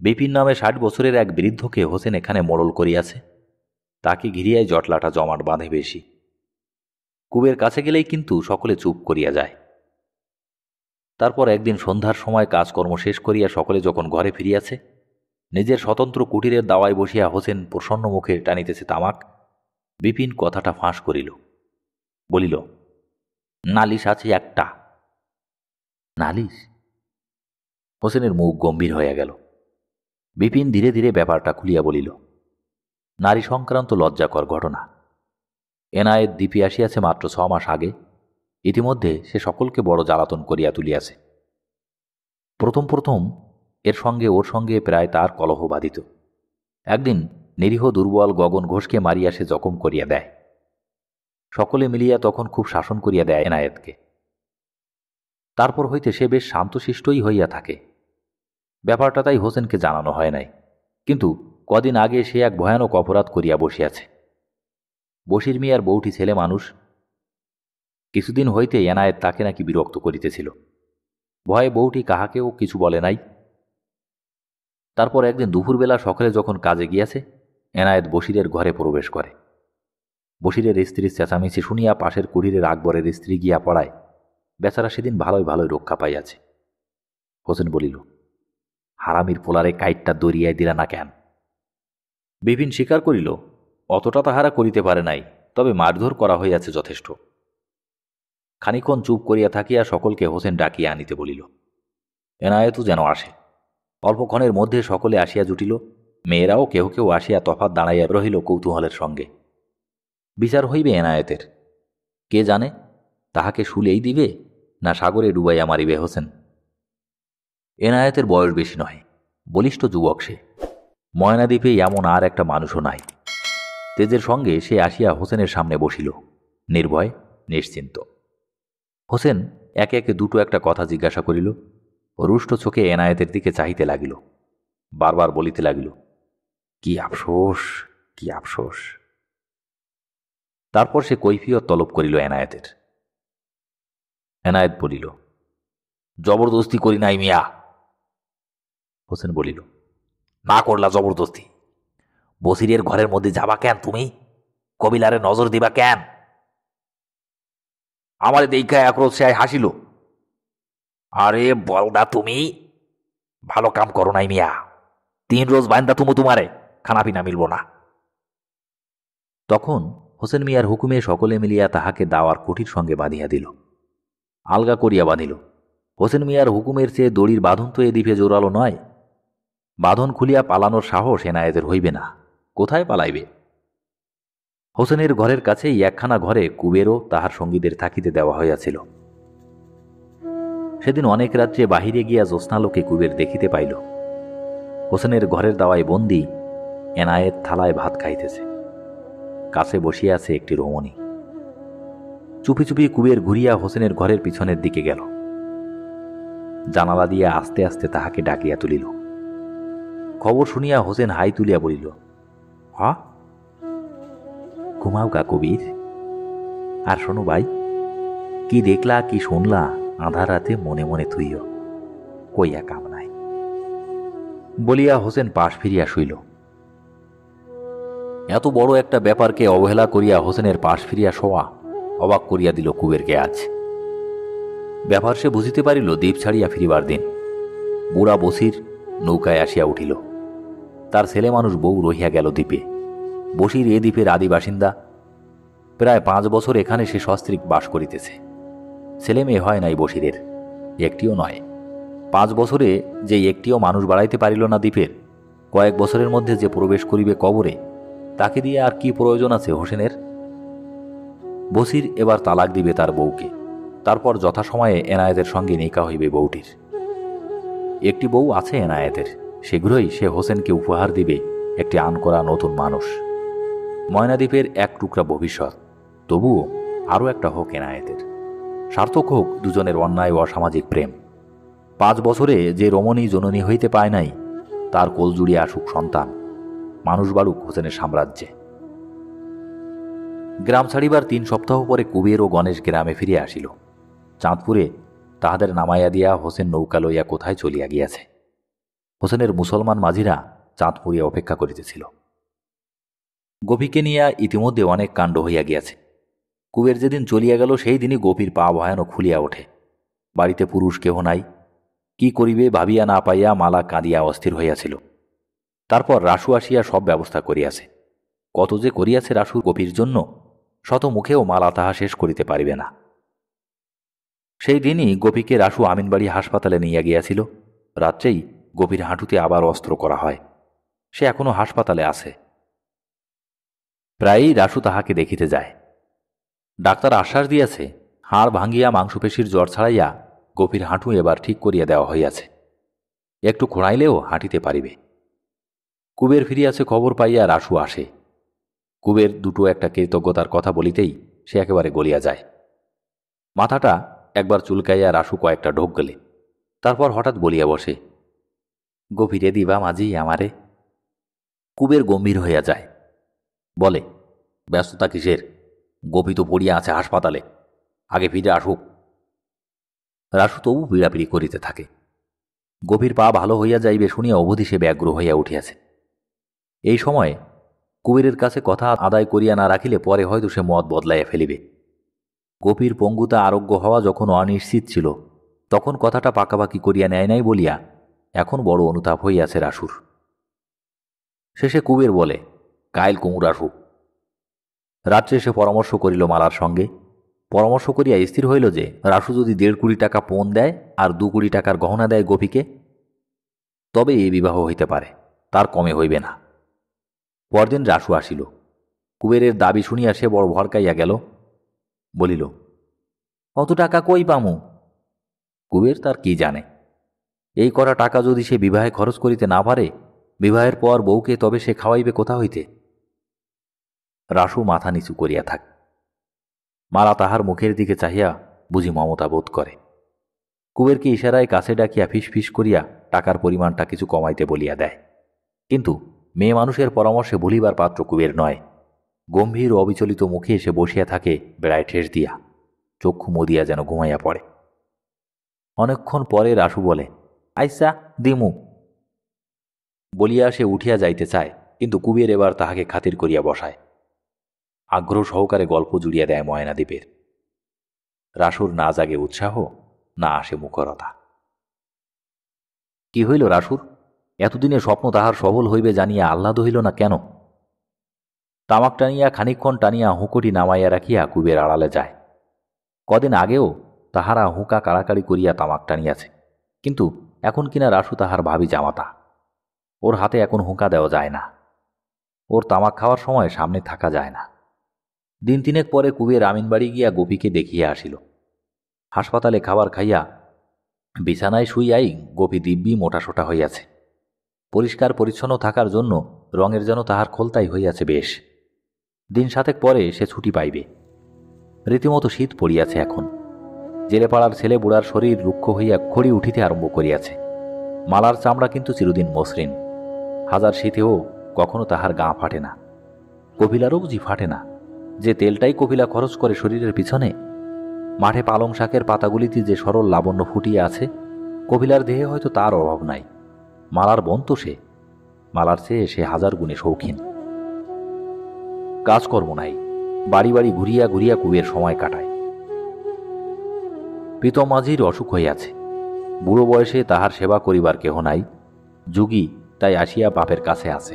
বিপিন নামে 60 বছরের এক বৃদ্ধকে হোসেন এখানে মোড়ল করিয়াছে, তাকে ঘিরিয়াই জটলাটা জমাট বাঁধে বেশি। কুবের কাছে গেলেই কিন্তু সকলে চুপ করিয়া যায়। তারপর একদিন সন্ধ্যার সময় কাজকর্ম শেষ করিয়া সকলে যখন ঘরে ফিরিয়াছে, নিজের স্বতন্ত্র কুটিরের দাওয়ায় বসিয়া হোসেন প্রসন্ন মুখে টানিতেছে তামাক, বিপিন কথাটা ফাঁস করিল, বলিল, নালিশ আছে একটা। নালিশ? হোসেনের মুখ গম্ভীর হইয়া গেল। বিপিন ধীরে ধীরে ব্যাপারটা খুলিয়া বলিল, নারী সংক্রান্ত লজ্জাকর ঘটনা। এনায়েত দ্বীপে আসিয়াছে মাত্র 6 মাস আগে। ইতিমধ্যে সে সকলকে বড় জ্বালাতন করিয়া তুলিয়াছে। প্রথম প্রথম এর সঙ্গে ওর সঙ্গে প্রায় তার কলহ বাধিত। একদিন নিরীহ দুর্বল গগন ঘোষকে মারিয়া সে জখম করিয়া দেয়। সকলে মিলিয়া তখন খুব শাসন করিয়া দেয় এনায়েতকে। তারপর হইতে সে বেশ শান্তশিষ্টই হইয়া থাকে। ব্যাপারটা তাই হোসেনকে জানানো হয় নাই, কিন্তু কদিন আগে সে এক ভয়ানক অপরাধ করিয়া বসিয়াছে। বশির মিয়ার বউটি ছেলে মানুষ, কিছুদিন হইতে এনায়েত তাকে নাকি বিরক্ত করিতেছিল। ভয়ে বউটি কাহাকেও কিছু বলে নাই। তারপর একদিন দুপুরবেলা সকালে যখন কাজে গিয়াছে, এনায়েত বশিরের ঘরে প্রবেশ করে। বশিরের স্ত্রীর চেঁচামেচি শুনিয়া পাশের কুড়িরের আকবরের স্ত্রী গিয়া পড়ায়, বেচারা সেদিন ভালোই ভালোই রক্ষা পাইয়াছে। হোসেন বলিল, হারামির পোলারে কাইটটা দরিয়ায় দিলা না কেন? বিপিন স্বীকার করিল, অতটা তাহারা করিতে পারে নাই, তবে মারধর করা হইয়াছে যথেষ্ট। খানিক্ষণ চুপ করিয়া থাকিয়া সকলকে হোসেন ডাকিয়া আনিতে বলিল। এনায়েতও যেন আসে। অল্পক্ষণের মধ্যে সকলে আসিয়া জুটিল। মেয়েরাও কেহ কেউ আসিয়া তফাৎ দাঁড়াইয়া রহিল কৌতূহলের সঙ্গে। বিচার হইবে এনায়েতের। কে জানে, তাহাকে শুলেই দিবে না সাগরে ডুবাইয়া মারিবে হোসেন। এনায়েতের বয়স বেশি নয়, বলিষ্ঠ যুবক সে। ময়নাদ্বীপে এমন আর একটা মানুষও নাই। তেজের সঙ্গে সে আসিয়া হোসেনের সামনে বসিল, নির্ভয় নিশ্চিন্ত। হোসেন একে একে দুটো একটা কথা জিজ্ঞাসা করিল। রুষ্ট চোখে এনায়েতের দিকে চাহিতে লাগিল, বারবার বলিতে লাগিল, কি আফসোস, কি আফসোস। তারপর সে কৈফিয়ত তলব করিল এনায়েতের। এনায়েত বলিল, জবরদস্তি করি নাই মিয়া। হোসেন বলিল, না করলা জবরদস্তি? বসিরের ঘরের মধ্যে যাবা কেন তুমি? কবিলারে নজর দিবা কেন? আমার দেখা একরোজ সে হাসিল। আরে বলদা, তুমি ভালো কাম করো নাই মিয়া। 3 রোজ বাইন্দা তোমারে খানা পিনা মিলব না। তখন হোসেন মিয়ার হুকুমে সকলে মিলিয়া তাহাকে দাওয়ার কুঠির সঙ্গে বাঁধিয়া দিল, আলগা করিয়া বাঁধিল। হোসেন মিয়ার হুকুমের চেয়ে দড়ির বাঁধন তো এ দ্বীপে জোরালো নয়। বাঁধন খুলিয়া পালানোর সাহস এনায়েতের হইবে না। কোথায় পালাইবে? হোসেনের ঘরের কাছেই একখানা ঘরে কুবেরও তাহার সঙ্গীদের থাকিতে দেওয়া হইয়াছিল। সেদিন অনেক রাত্রে বাহিরে গিয়া জ্যোৎস্নালোকে কুবের দেখিতে পাইল। হোসেনের ঘরের দাওয়ায় বন্দী এনায়েত থালায় ভাত খাইতেছে। কাছে বসিয়া আছে একটি রমণী। চুপি চুপি কুবের ঘুরিয়া হোসেনের ঘরের পিছনের দিকে গেল। জানালা দিয়া আস্তে আস্তে তাহাকে ডাকিয়া তুলিল। খবর শুনিয়া হোসেন হাই তুলিয়া বলিল, হা, ঘুমাও গা কবির। আর শোনো ভাই, কি দেখলা কি শুনলা আধার রাতে মনে মনে তুইও, কইয়া কাম নাই। বলিয়া হোসেন পাশ ফিরিয়া শুইল। এত বড় একটা ব্যাপারকে অবহেলা করিয়া হোসেনের পাশ ফিরিয়া শোয়া অবাক করিয়া দিল কুবেরকে আজ। ব্যাপার সে বুঝিতে পারিল দ্বীপ ছাড়িয়া ফিরিবার দিন। বুড়া বসির নৌকায় আসিয়া উঠিল। তার ছেলে মানুষ বউ রহিয়া গেল দ্বীপে। বসির এ দ্বীপের আদি বাসিন্দা। প্রায় 5 বছর এখানে সে সস্ত্রীক বাস করিতেছে। ছেলে মেয়ে হয় নাই বসিরের, একটিও নয়। 5 বছরে যে একটিও মানুষ বাড়াইতে পারিল না দ্বীপের, কয়েক বছরের মধ্যে যে প্রবেশ করিবে কবরে, তাকে দিয়ে আর কি প্রয়োজন আছে হোসেনের? বসির এবার তালাক দিবে তার বউকে। তারপর যথাসময়ে এনায়েতের সঙ্গে নিকা হইবে বউটির। একটি বউ আছে এনায়েতের, শীঘ্রই সে হোসেনকে উপহার দিবে একটি আনকরা নতুন মানুষ। ময়নাদ্বীপের এক টুকরা ভবিষ্যৎ, তবুও আরও একটা হোক এনায়েতের। সার্থক হোক দুজনের অন্যায় ও অসামাজিক প্রেম। 5 বছরে যে রমণী জননী হইতে পায় নাই, তার কোল জুড়িয়ে আসুক সন্তান, মানুষ বাড়ুক হোসেনের সাম্রাজ্যে। গ্রাম ছাড়িবার 3 সপ্তাহ পরে কুবের ও গণেশ গ্রামে ফিরিয়া আসিল। চাঁদপুরে তাহাদের নামাইয়া দিয়া হোসেন নৌকা লইয়া কোথায় চলিয়া গিয়াছে। হোসেনের মুসলমান মাঝিরা চাঁদপুরে অপেক্ষা করিতেছিল। গোপীকে নিয়া ইতিমধ্যে অনেক কাণ্ড হইয়া গিয়াছে। কুবের যেদিন চলিয়া গেল সেই দিনই গোপীর পা ভয়ানক খুলিয়া ওঠে। বাড়িতে পুরুষ কেহ নাই। কি করিবে ভাবিয়া না পাইয়া মালা কাঁদিয়া অস্থির হইয়াছিল। তারপর রাসু আসিয়া সব ব্যবস্থা করিয়াছে। কত যে করিয়াছে রাসু গোপীর জন্য, শত মুখেও মালা তাহা শেষ করিতে পারিবে না। সেই দিনই গোপীকে রাসু আমিনবাড়ি হাসপাতালে নিয়ে গিয়াছিল। রাত্রেই গোপীর হাঁটুতে আবার অস্ত্র করা হয়। সে এখনো হাসপাতালে আছে। প্রায়ই রাসু তাহাকে দেখিতে যায়। ডাক্তার আশ্বাস দিয়াছে, হাড় ভাঙ্গিয়া মাংসপেশির জ্বর ছাড়াইয়া গোপীর হাঁটু এবার ঠিক করিয়া দেওয়া হইয়াছে। একটু খোঁড়াইলেও হাঁটিতে পারিবে। কুবের ফিরিয়াছে খবর পাইয়া রাসু আসে। কুবের দুটো একটা কৃতজ্ঞতার কথা বলিতেই সে একেবারে গলিয়া যায়। মাথাটা একবার চুলকাইয়া রাসু কয়েকটা ঢোক গেলে, তারপর হঠাৎ বলিয়া বসে, গভীরে দিবা মাঝি আমারে। কুবের গম্ভীর হইয়া যায়, বলে, ব্যস্ততা কিসের? গোপী তো পড়িয়া আছে হাসপাতালে, আগে ফিরে আসুক। রাসু তবু পীড়াপিড়ি করিতে থাকে। গভীর পা ভালো হইয়া যাইবে শুনিয়া অবধি সে ব্যগ্র হইয়া উঠিয়াছে। এই সময়ে কুবেরের কাছে কথা আদায় করিয়া না রাখিলে পরে হয়তো সে মত বদলাইয়া ফেলিবে। গোপীর পঙ্গুতা আরোগ্য হওয়া যখন অনিশ্চিত ছিল, তখন কথাটা পাকাপাকি করিয়া নেয় নাই বলিয়া এখন বড় অনুতাপ হইয়াছে রাসুর। শেষে কুবের বলে, কাইল কুমুর আসুক। রাত্রে সে পরামর্শ করিল মালার সঙ্গে। পরামর্শ করিয়া স্থির হইল যে রাসু যদি 1.5 কোটি টাকা পণ দেয় আর 2 কোটি টাকার গহনা দেয় গোপীকে, তবে এই বিবাহ হইতে পারে, তার কমে হইবে না। পরদিন রাসু আসিল। কুবেরের দাবি শুনিয়া সে বড় ভরকাইয়া গেল। বলিল, অত টাকা কই পামু? কুবের তার কি জানে? এই করা টাকা যদি সে বিবাহে খরচ করিতে না পারে, বিবাহের পর বউকে তবে সে খাওয়াইবে কোথা হইতে? রাসু মাথা নিচু করিয়া থাকে। মালা তাহার মুখের দিকে চাহিয়া বুঝি মমতা বোধ করে। কুবেরকে ইশারায় কাছে ডাকিয়া ফিস ফিস করিয়া টাকার পরিমাণটা কিছু কমাইতে বলিয়া দেয়। কিন্তু মেয়ে মানুষের পরামর্শে ভুলিবার পাত্র কুবের নয়। গম্ভীর ও অবিচলিত মুখে এসে বসিয়া থাকে বেড়ায় ঠেস দিয়া, চক্ষু মদিয়া যেন ঘুমাইয়া পড়ে। অনেকক্ষণ পরে রাসু বলে, আইসা দিমু। বলিয়া সে উঠিয়া যাইতে চায়, কিন্তু কুবের এবার তাহাকে খাতির করিয়া বসায়। আগ্রহ সহকারে গল্প জুড়িয়া দেয় ময়নাদ্বীপের। রাসুর না জাগে উৎসাহ, না আসে মুখরতা। কি হইল রাসুর? এতদিনে স্বপ্ন তাহার সফল হইবে জানিয়া আহ্লাদ হইল না কেন? তামাক টানিয়া খানিকক্ষণ টানিয়া হুঁকোটি নামাইয়া রাখিয়া কুবের আড়ালে যায়। কদিন আগেও তাহারা হুঁকা কাড়াকাড়ি করিয়া তামাক টানিয়াছে, কিন্তু এখন কিনা রাসু তাহার ভাবি জামাতা। ওর হাতে এখন হুঁকা দেওয়া যায় না। ওর তামাক খাওয়ার সময় সামনে থাকা যায় না। দিন 3 পরে কুবের আমিনবাড়ি গিয়া গোপীকে দেখিয়া আসিল। হাসপাতালে খাবার খাইয়া বিছানায় শুইয়াই গোপী দিব্যি মোটাসোটা হইয়াছে। পরিষ্কার পরিচ্ছন্ন থাকার জন্য রঙের যেন তাহার খোলতাই হইয়াছে বেশ। দিন 7 পরে সে ছুটি পাইবে। রীতিমতো শীত পড়িয়াছে এখন। জেলেপাড়ার ছেলে বুড়ার শরীর রুক্ষ হইয়া খড়ি উঠিতে আরম্ভ করিয়াছে। মালার চামড়া কিন্তু চিরদিন মসৃণ। হাজার শীতেও কখনো তাহার গা ফাটে না। কপিলারও বুঝি ফাটে না, যে তেলটাই কপিলা খরচ করে শরীরের পিছনে। মাঠে পালং শাকের পাতাগুলিতে যে সরল লাবণ্য ফুটিয়ে আছে, কপিলার দেহে হয়তো তার অভাব নাই। মালার বোন তো সে, মালার চেয়ে সে 1000 গুণে শৌখিন। কাজকর্ম নাই, বাড়ি বাড়ি ঘুরিয়া ঘুরিয়া কুবের সময় কাটায়। প্রীতম মাঝির অসুখ হইয়াছে। বুড়ো বয়সে তাহার সেবা করিবার কেহ নাই। যুগী তাই আসিয়া বাপের কাছে আছে।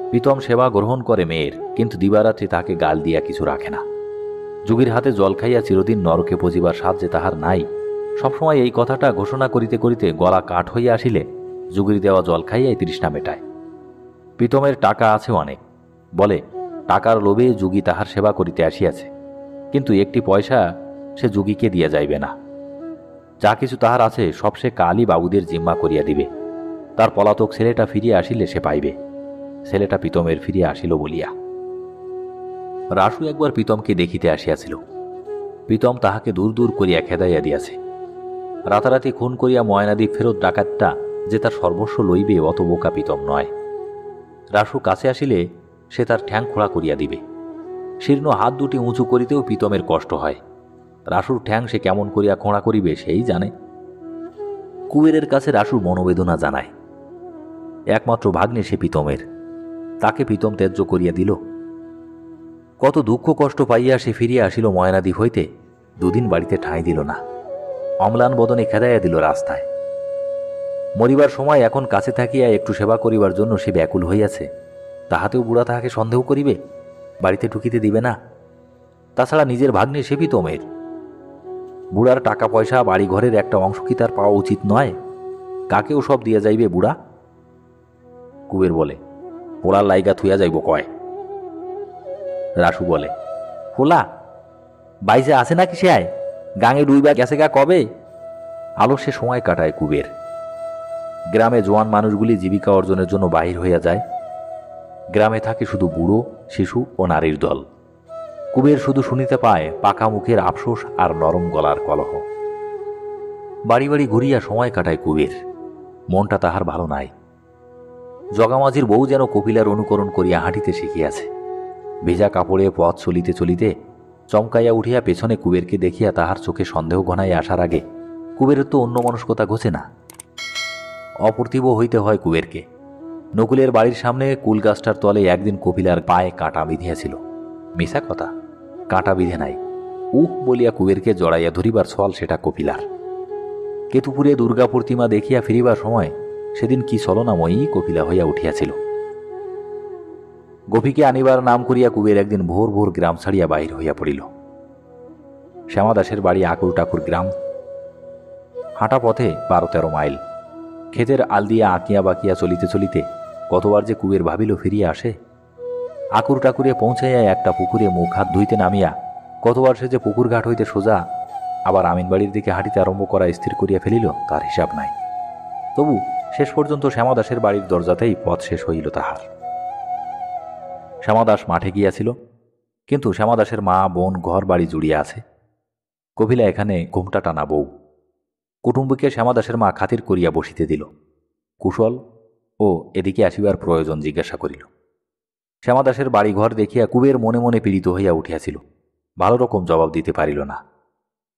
প্রীতম সেবা গ্রহণ করে মেয়ের, কিন্তু দিবারাত্রি তাকে গাল দিয়া কিছু রাখে না। যুগীর হাতে জল খাইয়া চিরদিন নরকে পজিবার সাধ যে তাহার নাই, সবসময় এই কথাটা ঘোষণা করিতে করিতে গলা কাঠ হইয়া আসিলে যুগীর দেওয়া জল খাইয়াই তৃষ্ণা মেটায়। প্রীতমের টাকা আছে অনেক, বলে টাকার লোভে যুগী তাহার সেবা করিতে আসিয়াছে, কিন্তু একটি পয়সা সে যুগীকে দিয়া যাইবে না। যা কিছু তাহার আছে সব সে কালই বাবুদের জিম্মা করিয়া দিবে। তার পলাতক ছেলেটা ফিরিয়া আসিলে সে পাইবে। ছেলেটা প্রীতমের ফিরিয়া আসিল বলিয়া। রাসু একবার প্রীতমকে দেখিতে আসিয়াছিল। প্রীতম তাহাকে দূর দূর করিয়া খেদাইয়া দিয়াছে। রাতারাতি খুন করিয়া ময়নাদ্বীপ ফেরত ডাকাতটা যে তার সর্বস্ব লইবে অত বোকা প্রীতম নয়। রাসু কাছে আসিলে সে তার ঠ্যাং খোঁড়া করিয়া দিবে। শীর্ণ হাত দুটি উঁচু করিতেও প্রীতমের কষ্ট হয়। রাসুর ঠ্যাং সে কেমন করিয়া খোঁড়া করিবে সেই জানে। কুবেরের কাছে রাসু মনোবেদনা জানায়। একমাত্র ভাগ্নে সে প্রীতমের, তাকে প্রীতম ত্যায্য করিয়া দিল। কত দুঃখ কষ্ট পাইয়া সে ফিরিয়া আসিল ময়নাদ্বীপ হইতে, 2 দিন বাড়িতে ঠাঁই দিল না। অম্লান বদনে খেদাইয়া দিল রাস্তায়। মরিবার সময় এখন কাছে থাকিয়া একটু সেবা করিবার জন্য সে ব্যাকুল হইয়াছে। তাহাতেও বুড়া তাহাকে সন্দেহ করিবে, বাড়িতে ঢুকিতে দিবে না। তাছাড়া নিজের ভাগ্নে সে প্রীতমের। বুড়ার টাকা পয়সা বাড়ি ঘরের একটা অংশ কি তার পাওয়া উচিত নয়? কাকেও সব দিয়া যাইবে বুড়া? কুবের বলে, পোড়ার লাইগা থুইয়া যাইব কয়। রাসু বলে, ফোলা বাইসে আছে নাকি সে আয়? গাঙে ডুইবা গেছে গা কবে? আলস্যে সময় কাটায় কুবের। গ্রামে জোয়ান মানুষগুলি জীবিকা অর্জনের জন্য বাহির হইয়া যায়। গ্রামে থাকে শুধু বুড়ো, শিশু ও নারীর দল। কুবের শুধু শুনিতে পায় পাকা মুখের আফসোস আর নরম গলার কলহ। বাড়ি বাড়ি ঘুরিয়া সময় কাটায় কুবের। মনটা তাহার ভালো নাই। জগামাঝির বউ যেন কপিলার অনুকরণ করিয়া হাঁটিতে শিখিয়াছে। ভেজা কাপড়ে পথ চলিতে চলিতে চমকাইয়া উঠিয়া পেছনে কুবেরকে দেখিয়া তাহার চোখে সন্দেহ ঘনাইয়া আসার আগে কুবেরের তো অন্য মনস্কতা ঘোচে না। অপ্রতিভ হইতে হয় কুবেরকে। নকুলের বাড়ির সামনে কুলগাছটার তলে একদিন কপিলার পায়ে কাঁটা বিঁধিয়াছিল। মিছা কথা, কাঁটা বিঁধে নাই। বলিয়া কুবেরকে জড়াইয়া ধরিবার ছল সেটা কপিলার। কেতুপুরে দুর্গা প্রতিমা দেখিয়া ফিরিবার সময় সেদিন কি ছলনাময়ী কপিলা হইয়া উঠিয়াছিল। গোপীকে আনিবার নাম করিয়া কুবের একদিন ভোর ভোর গ্রাম ছাড়িয়া বাহির হইয়া পড়িল। শ্যামাদাসের বাড়ি আকুর টাকুর গ্রাম। হাঁটা পথে 12-13 মাইল। ক্ষেতের আল দিয়া আঁকিয়া বাকিয়া চলিতে চলিতে কতবার যে কুবের ভাবিল ফিরিয়া আসে। আকুর টাকুরে পৌঁছাইয়া একটা পুকুরে মুখ হাত ধুইতে নামিয়া কতবার সে যে পুকুর ঘাট হইতে সোজা আবার আমিনবাড়ির দিকে হাঁটিতে আরম্ভ করা স্থির করিয়া ফেলিল তার হিসাব নাই। তবু শেষ পর্যন্ত শ্যামাদাসের বাড়ির দরজাতেই পথ শেষ হইল তাহার। শ্যামাদাস মাঠে গিয়াছিল, কিন্তু শ্যামাদাসের মা বোন ঘর বাড়ি জুড়িয়া আছে। কপিলা এখানে ঘুমটা টানা বউ। কুটুম্বীকে শ্যামাদাসের মা খাতির করিয়া বসিতে দিল। কুশল ও এদিকে আসিবার প্রয়োজন জিজ্ঞাসা করিল। শ্যামাদাসের বাড়ি ঘর দেখিয়া কুবের মনে মনে পীড়িত হইয়া উঠিয়াছিল। ভালো রকম জবাব দিতে পারিল না।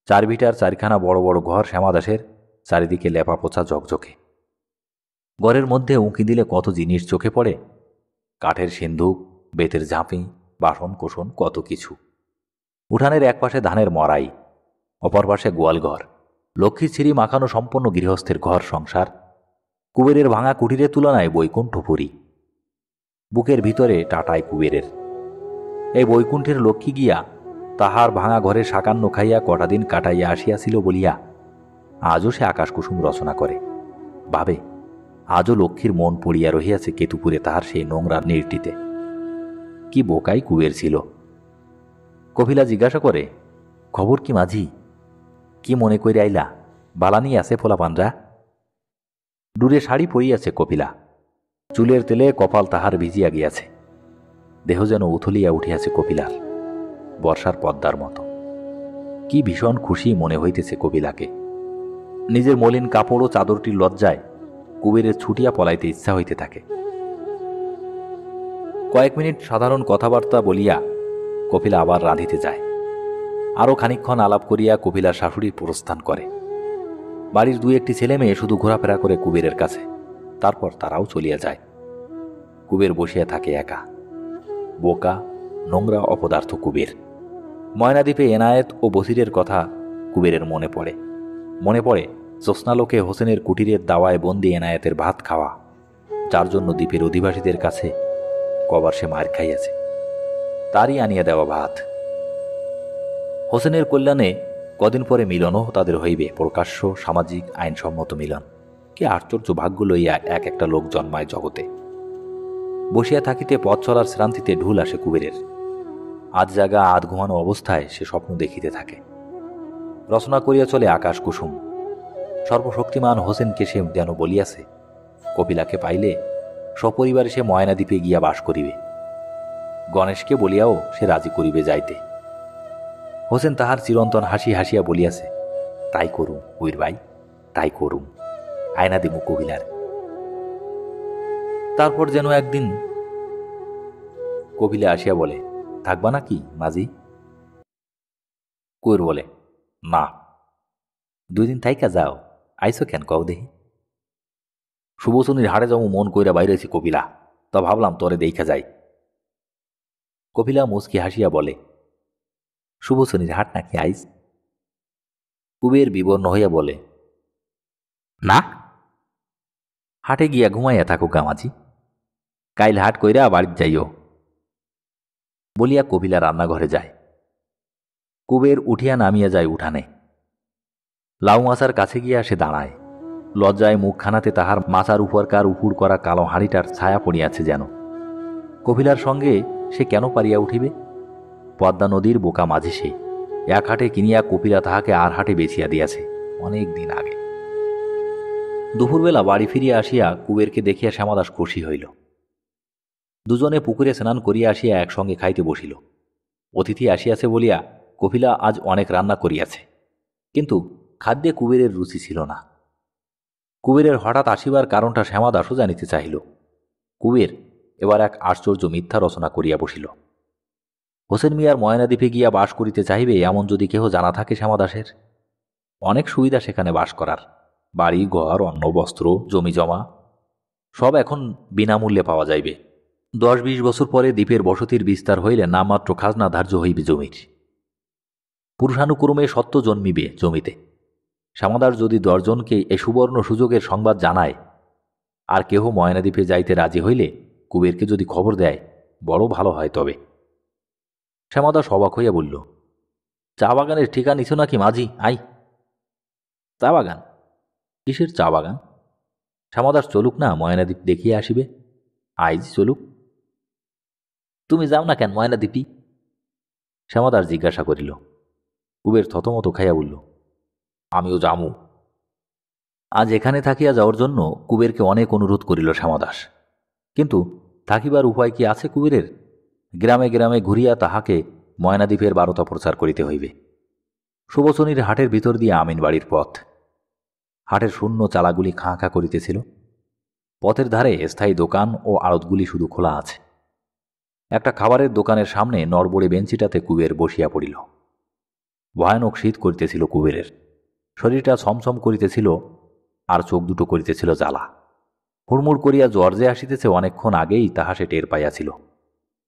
4 ভিটার 4খানা বড় বড় ঘর শ্যামাদাসের, চারিদিকে লেপা পোছা ঝকঝকে। ঘরের মধ্যে উঁকি দিলে কত জিনিস চোখে পড়ে। কাঠের সিন্ধুক, বেতের ঝাঁপি, বাসন কোসন, কত কিছু। উঠানের এক পাশে ধানের মরাই, অপর পাশে গোয়ালঘর, লক্ষ্মীর ছিঁড়ি মাখানো সম্পন্ন গৃহস্থের ঘর সংসার। কুবেরের ভাঙা কুটিরের তুলনায় বৈকুণ্ঠপুরী। বুকের ভিতরে টাটায় কুবেরের। এই বৈকুণ্ঠের লক্ষ্মী গিয়া তাহার ভাঙা ঘরে সাকান্ন খাইয়া কটা দিন কাটাইয়া আসিয়াছিল বলিয়া আজও সে আকাশকুসুম রচনা করে। ভাবে আজও লক্ষ্মীর মন পড়িয়া রহিয়াছে কেতুপুরে তাহার সেই নোংরা নির্টিতে। কি বোকাই কুবের ছিল। কপিলা জিজ্ঞাসা করে, খবর কি মাঝি? কি মনে কইরে আইলা? বালানি আছে ফোলাপানরা? দূরে শাড়ি পরিয়াছে কপিলা। চুলের তেলে কপাল তাহার ভিজিয়া গিয়াছে। দেহ যেন উথলিয়া উঠিয়াছে কপিলার, বর্ষার পদ্মার মতো। কি ভীষণ খুশি মনে হইতেছে কপিলাকে। নিজের মলিন কাপড় ও চাদরটির লজ্জায় কুবেরের ছুটিয়া পলাইতে ইচ্ছা হইতে থাকে। কয়েক মিনিট সাধারণ কথাবার্তা বলিয়া কপিলা আবার রাঁধিতে যায়। আরও খানিকক্ষণ আলাপ করিয়া কপিলার শাশুড়ি প্রস্থান করে। বাড়ির 2-1টি ছেলে মেয়ে শুধু ঘোরাফেরা করে কুবেরের কাছে, তারপর তারাও চলিয়া যায়। কুবের বসিয়া থাকে একা। বোকা, নোংরা, অপদার্থ কুবের। ময়নাদ্বীপে এনায়েত ও বসিরের কথা কুবেরের মনে পড়ে। মনে পড়ে জ্যোৎস্নালোকে হোসেনের কুটিরের দাওয়ায় বন্দি এনায়েতের ভাত খাওয়া, যার জন্য দ্বীপের অধিবাসীদের কাছে কবার সে মার খাইয়াছে। তারই আনিয়া দেওয়া ভাত। হোসেনের কল্যাণে কদিন পরে মিলনও তাদের হইবে, প্রকাশ্য, সামাজিক, আইনসম্মত মিলন। কি আশ্চর্য ভাগ্য লইয়া এক একটা লোক জন্মায় জগতে। বসিয়া থাকিতে পথ চলার শ্রান্তিতে ঢুল আসে কুবেরের। আধ জাগা আধ ঘুমানো অবস্থায় সে স্বপ্ন দেখিতে থাকে। রচনা করিয়া চলে আকাশ কুসুম। সর্বশক্তিমান হোসেনকে সে যেন বলিয়াছে, কপিলাকে পাইলে সপরিবারে সে ময়নাদ্বীপে গিয়া বাস করিবে। গণেশকে বলিয়াও সে রাজি করিবে যাইতে। হোসেন তাহার চিরন্তন হাসি হাসিয়া বলিয়াছে, তাই করুম উইর ভাই, তাই করুম, আয়না দিমু কপিলার। তারপর যেন একদিন কপিলা আসিয়া বলে, থাকবা নাকি মাঝি? কুইর বলে, না। 2 দিন থাইকা যাও, আইসো কেন কও দেহি? শুভশনির হাড়ে যাবো মন কইরা বাইরেছি কপিলা, তা ভাবলাম তরে দেখা যাই। কপিলা মুচকি হাসিয়া বলে, শুভশনির হাট নাকি আইস? কুবের বিবর্ণ হইয়া বলে, না, হাটে গিয়া ঘুমাইয়া থাকো কামাজি, কাইল হাট কইরা বাড়িতে যাইও। বলিয়া কপিলা রান্নাঘরে যায়। কুবের উঠিয়া নামিয়া যায় উঠানে। লাউ মাছার কাছে গিয়া সে দাঁড়ায়। লজ্জায় মুখখানাতে তাহার মাছার উপরকার উপুড় করা কালো হাঁড়িটার ছায়া পড়িয়াছে যেন। কপিলার সঙ্গে সে কেন পারিয়া উঠিবে? পদ্মা নদীর বোকা মাঝি সে। এক হাটে কিনিয়া কপিলা তাহাকে আর হাটে বেচিয়া দিয়াছে অনেক দিন আগে। দুপুরবেলা বাড়ি ফিরিয়া আসিয়া কুবেরকে দেখিয়া শ্যামাদাস খুশি হইল। দুজনে পুকুরে স্নান করিয়া আসিয়া একসঙ্গে খাইতে বসিল। অতিথি আসিয়াছে বলিয়া কপিলা আজ অনেক রান্না করিয়াছে, কিন্তু খাদ্যে কুবেরের রুচি ছিল না। কুবেরের হঠাৎ আসিবার কারণটা শ্যামাদাসও জানিতে চাহিল। কুবের এবার এক আশ্চর্য মিথ্যা রচনা করিয়া বসিল। হোসেন মিয়ার ময়নাদ্বীপে গিয়া বাস করিতে চাহিবে এমন যদি কেহ জানা থাকে শ্যামাদাসের, অনেক সুবিধা সেখানে বাস করার, বাড়ি ঘর, অন্ন বস্ত্র, জমি জমা সব এখন বিনামূল্যে পাওয়া যাইবে। 10-20 বছর পরে দ্বীপের বসতির বিস্তার হইলে নামমাত্র খাজনা ধার্য হইবে জমির। পুরুষানুক্রমে সত্য জন্মিবে জমিতে। শ্যামাদাস যদি 10 জনকে এ সুবর্ণ সুযোগের সংবাদ জানায়, আর কেহ ময়নাদ্বীপে যাইতে রাজি হইলে কুবেরকে যদি খবর দেয়, বড় ভালো হয়। তবে শ্যামাদাস অবাক হইয়া বলল, চা বাগানের ঠিকা নিছ নাকি মাঝি? আই। চা বাগান? কিসের চা বাগান? শ্যামাদাস চলুক না, ময়নাদ্বীপ দেখিয়া আসিবে। আইজ চলুক। তুমি যাও না কেন ময়নাদ্বীপি? শ্যামাদাস জিজ্ঞাসা করিল। কুবের থতমত খাইয়া বলল, আমিও যামু। আজ এখানে থাকিয়া যাওয়ার জন্য কুবেরকে অনেক অনুরোধ করিল শ্যামাদাস, কিন্তু থাকিবার উপায় কি আছে কুবেরের? গ্রামে গ্রামে ঘুরিয়া তাহাকে ময়নাদ্বীপের বারতা প্রচার করিতে হইবে। সুবচনীর হাটের ভিতর দিয়ে আমিন বাড়ির পথ। হাটের শূন্য চালাগুলি খাঁ খাঁ করিতেছিল। পথের ধারে স্থায়ী দোকান ও আড়তগুলি শুধু খোলা আছে। একটা খাবারের দোকানের সামনে নড়বড়ে বেঞ্চিটাতে কুবের বসিয়া পড়িল। ভয়ানক শীত করিতেছিল কুবেরের, শরীরটা ছমছম করিতেছিল, আর চোখ দুটো করিতেছিল জ্বালা। হুড়মুড় করিয়া জ্বর যে আসিতেছে অনেকক্ষণ আগেই তাহা সে টের পাইয়াছিল।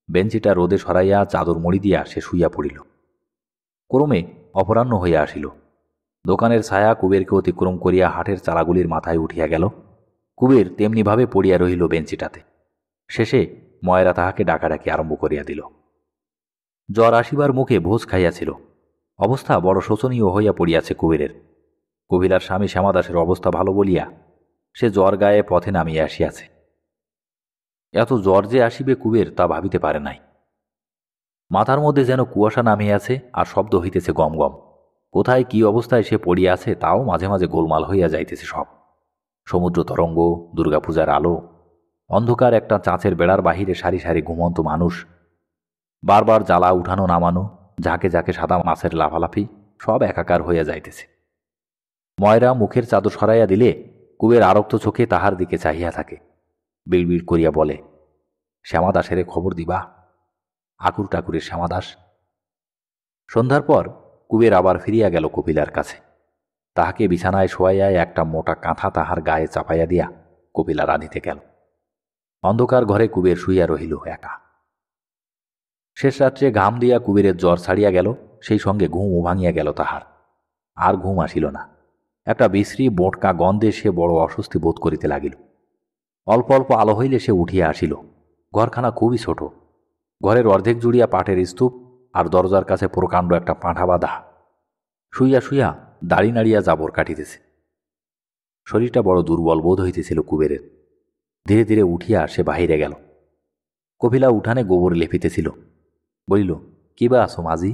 বেঞ্চিটা রোদে সরাইয়া চাদর মুড়ি দিয়া সে শুইয়া পড়িল। ক্রমে অপরাহ্ন হইয়া আসিল। দোকানের ছায়া কুবেরকে অতিক্রম করিয়া হাটের চালাগুলির মাথায় উঠিয়া গেল। কুবের তেমনিভাবে পড়িয়া রহিল বেঞ্চিটাতে। শেষে ময়রা তাহাকে ডাকাডাকি আরম্ভ করিয়া দিল। জ্বর আসিবার মুখে ভোজ খাইয়াছিল। অবস্থা বড় শোচনীয় হইয়া পড়িয়াছে কুবেরের। কবিলার স্বামী শ্যামাদাসের অবস্থা ভালো বলিয়া সে জ্বর গায়ে পথে নামিয়া আসিয়াছে। এত জ্বর যে আসিবে কুবের তা ভাবিতে পারে নাই। মাথার মধ্যে যেন কুয়াশা নামিয়াছে, আর শব্দ হইতেছে গম গম। কোথায় কি অবস্থায় সে পড়িয়াছে তাও মাঝে মাঝে গোলমাল হইয়া যাইতেছে সব। সমুদ্র তরঙ্গ, দুর্গাপূজার আলো, অন্ধকার একটা চাঁচের বেড়ার বাহিরে সারি সারি ঘুমন্ত মানুষ, বারবার জ্বালা উঠানো নামানো, ঝাঁকে ঝাঁকে সাদা মাছের লাফালাফি, সব একাকার হইয়া যাইতেছে। ময়রা মুখের চাদর সরাইয়া দিলে কুবের আরক্ত চোখে তাহার দিকে চাহিয়া থাকে। বিড়বিড় করিয়া বলে, শ্যামাদাসের খবর দিবা? আকুর টাকুরের শ্যামাদাস। সন্ধ্যার পর কুবের আবার ফিরিয়া গেল কপিলার কাছে। তাহাকে বিছানায় শোয়াইয়া একটা মোটা কাঁথা তাহার গায়ে চাপাইয়া দিয়া কপিলা রাঁধিতে গেল। অন্ধকার ঘরে কুবের শুইয়া রহিল একা। শেষ রাত্রে ঘাম দিয়া কুবেরের জ্বর ছাড়িয়া গেল, সেই সঙ্গে ঘুমও ভাঙিয়া গেল তাহার। আর ঘুম আসিল না। একটা বিশ্রী বোঁটকা গন্ধে সে বড় অস্বস্তি বোধ করিতে লাগিল। অল্প অল্প আলো হইলে সে উঠিয়া আসিল। ঘরখানা খুবই ছোট। ঘরের অর্ধেক জুড়িয়া পাটের স্তূপ, আর দরজার কাছে প্রকাণ্ড একটা পাঁঠা বাঁধা। শুইয়া শুইয়া দাড়ি নাড়িয়া জাবর কাটিতেছে। শরীরটা বড় দুর্বল বোধ হইতেছিল কুবেরের। ধীরে ধীরে উঠিয়া সে বাহিরে গেল। কপিলা উঠানে গোবর লেপিতেছিল। বলিল, কি বা আছো মাঝি?